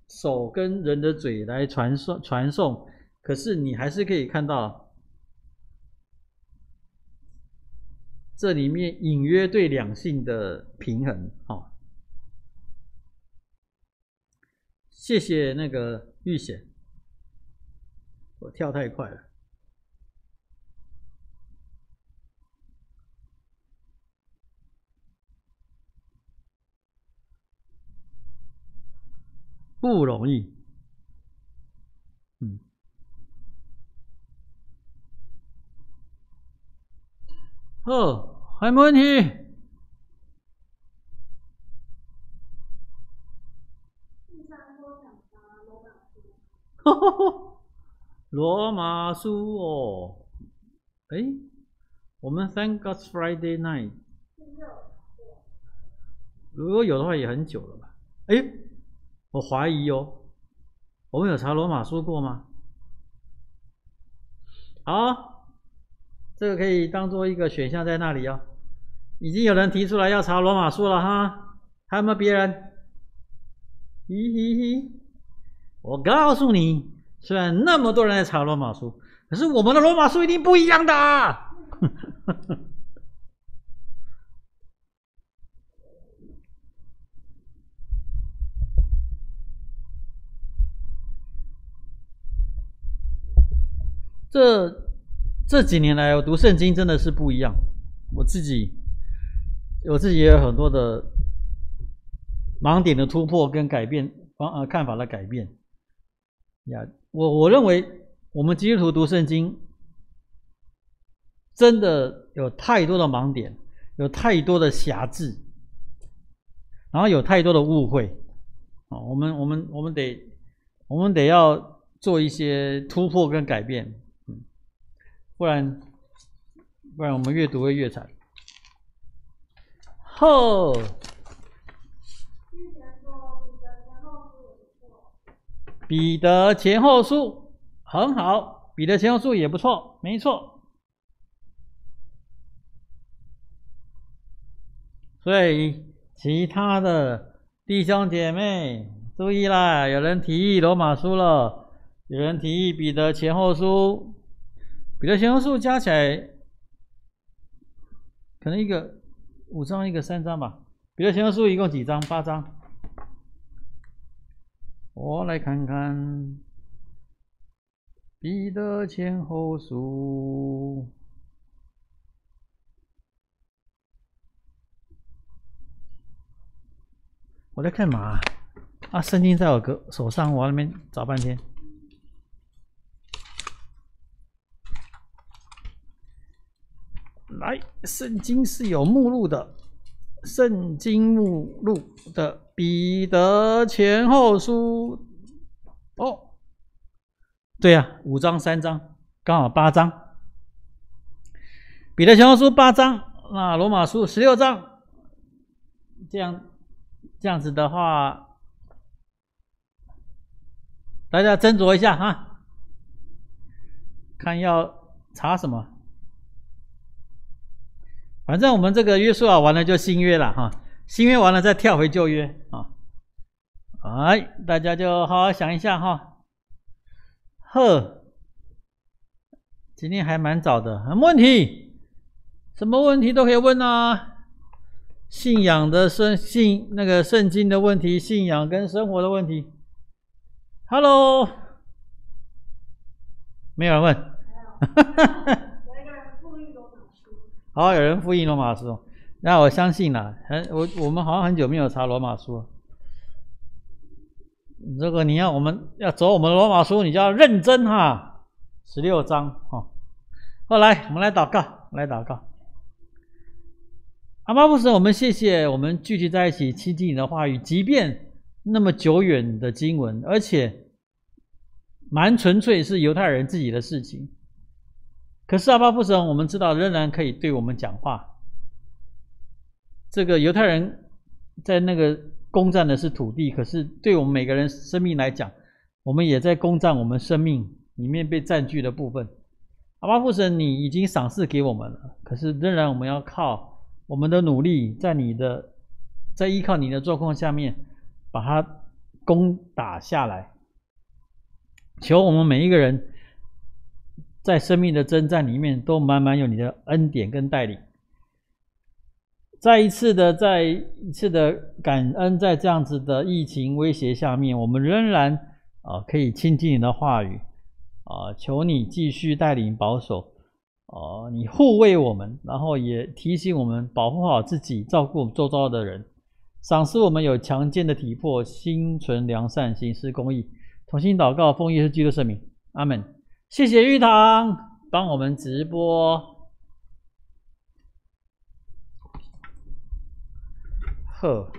手跟人的嘴来传送，可是你还是可以看到。这里面隐约对两性的平衡，谢谢那个玉显，我跳太快了。不容易，还没问题。罗马书哦，我们 Thank God's Friday Night， 如果有的话也很久了吧？我怀疑哦，我们有查罗马书过吗？好，这个可以当做一个选项在那里哦。已经有人提出来要查罗马书了哈，还有没有别人？嘿嘿嘿，我告诉你，虽然那么多人在查罗马书，可是我们的罗马书一定不一样的啊。这几年来，我读圣经真的是不一样。我自己也有很多的盲点的突破跟改变，看法的改变。我认为我们基督徒读圣经真的有太多的盲点，有太多的瑕疵，然后有太多的误会。我们得要做一些突破跟改变。不然我们越读会越惨。彼得前后书很好，彼得前后书也不错，没错。所以其他的弟兄姐妹注意啦，有人提议罗马书了，有人提议彼得前后书。彼得前后书加起来可能一个5章，一个3章吧。彼得前后书一共几章？8章。我来看看彼得前后书。我在干嘛啊？圣经在我手上，我那边找半天。来，圣经是有目录的，圣经目录的彼得前后书。对呀，5章3章，刚好8章。彼得前后书8章，那罗马书16章。这样子的话，大家斟酌一下哈，看要查什么。反正我们这个约书亚完了就新约了哈，新约完了再跳回旧约啊。大家就好好想一下哈。今天还蛮早的，没问题，什么问题都可以问啊。信仰的那个圣经的问题，信仰跟生活的问题。Hello， 没有人问。有一个人复印罗马书。好，有人复印罗马书，那我相信啦。我们好像很久没有查罗马书了。如果我们要走我们的罗马书，你就要认真哈。16章哈。后来我们来祷告，阿爸父神，我们谢谢我们聚集在一起亲近你的话语，即便那么久远的经文，而且蛮纯粹是犹太人自己的事情。可是阿爸父神，我们知道仍然可以对我们讲话。这个犹太人在那个攻占的是土地，可是对我们每个人生命来讲，我们也在攻占我们生命里面被占据的部分。阿爸父神，你已经赏赐给我们了，可是仍然我们要靠我们的努力，在依靠你的状况下面，把它攻打下来。求我们每一个人在生命的征战里面，都满满有你的恩典跟带领。再一次的感恩，在这样子的疫情威胁下面，我们仍然可以亲近你的话语。求你继续带领保守，你护卫我们，然后也提醒我们保护好自己，照顾我们周遭的人，赏赐我们有强健的体魄，心存良善，行事公义。同心祷告，奉耶稣基督圣名，阿们。谢谢玉堂帮我们直播。呵。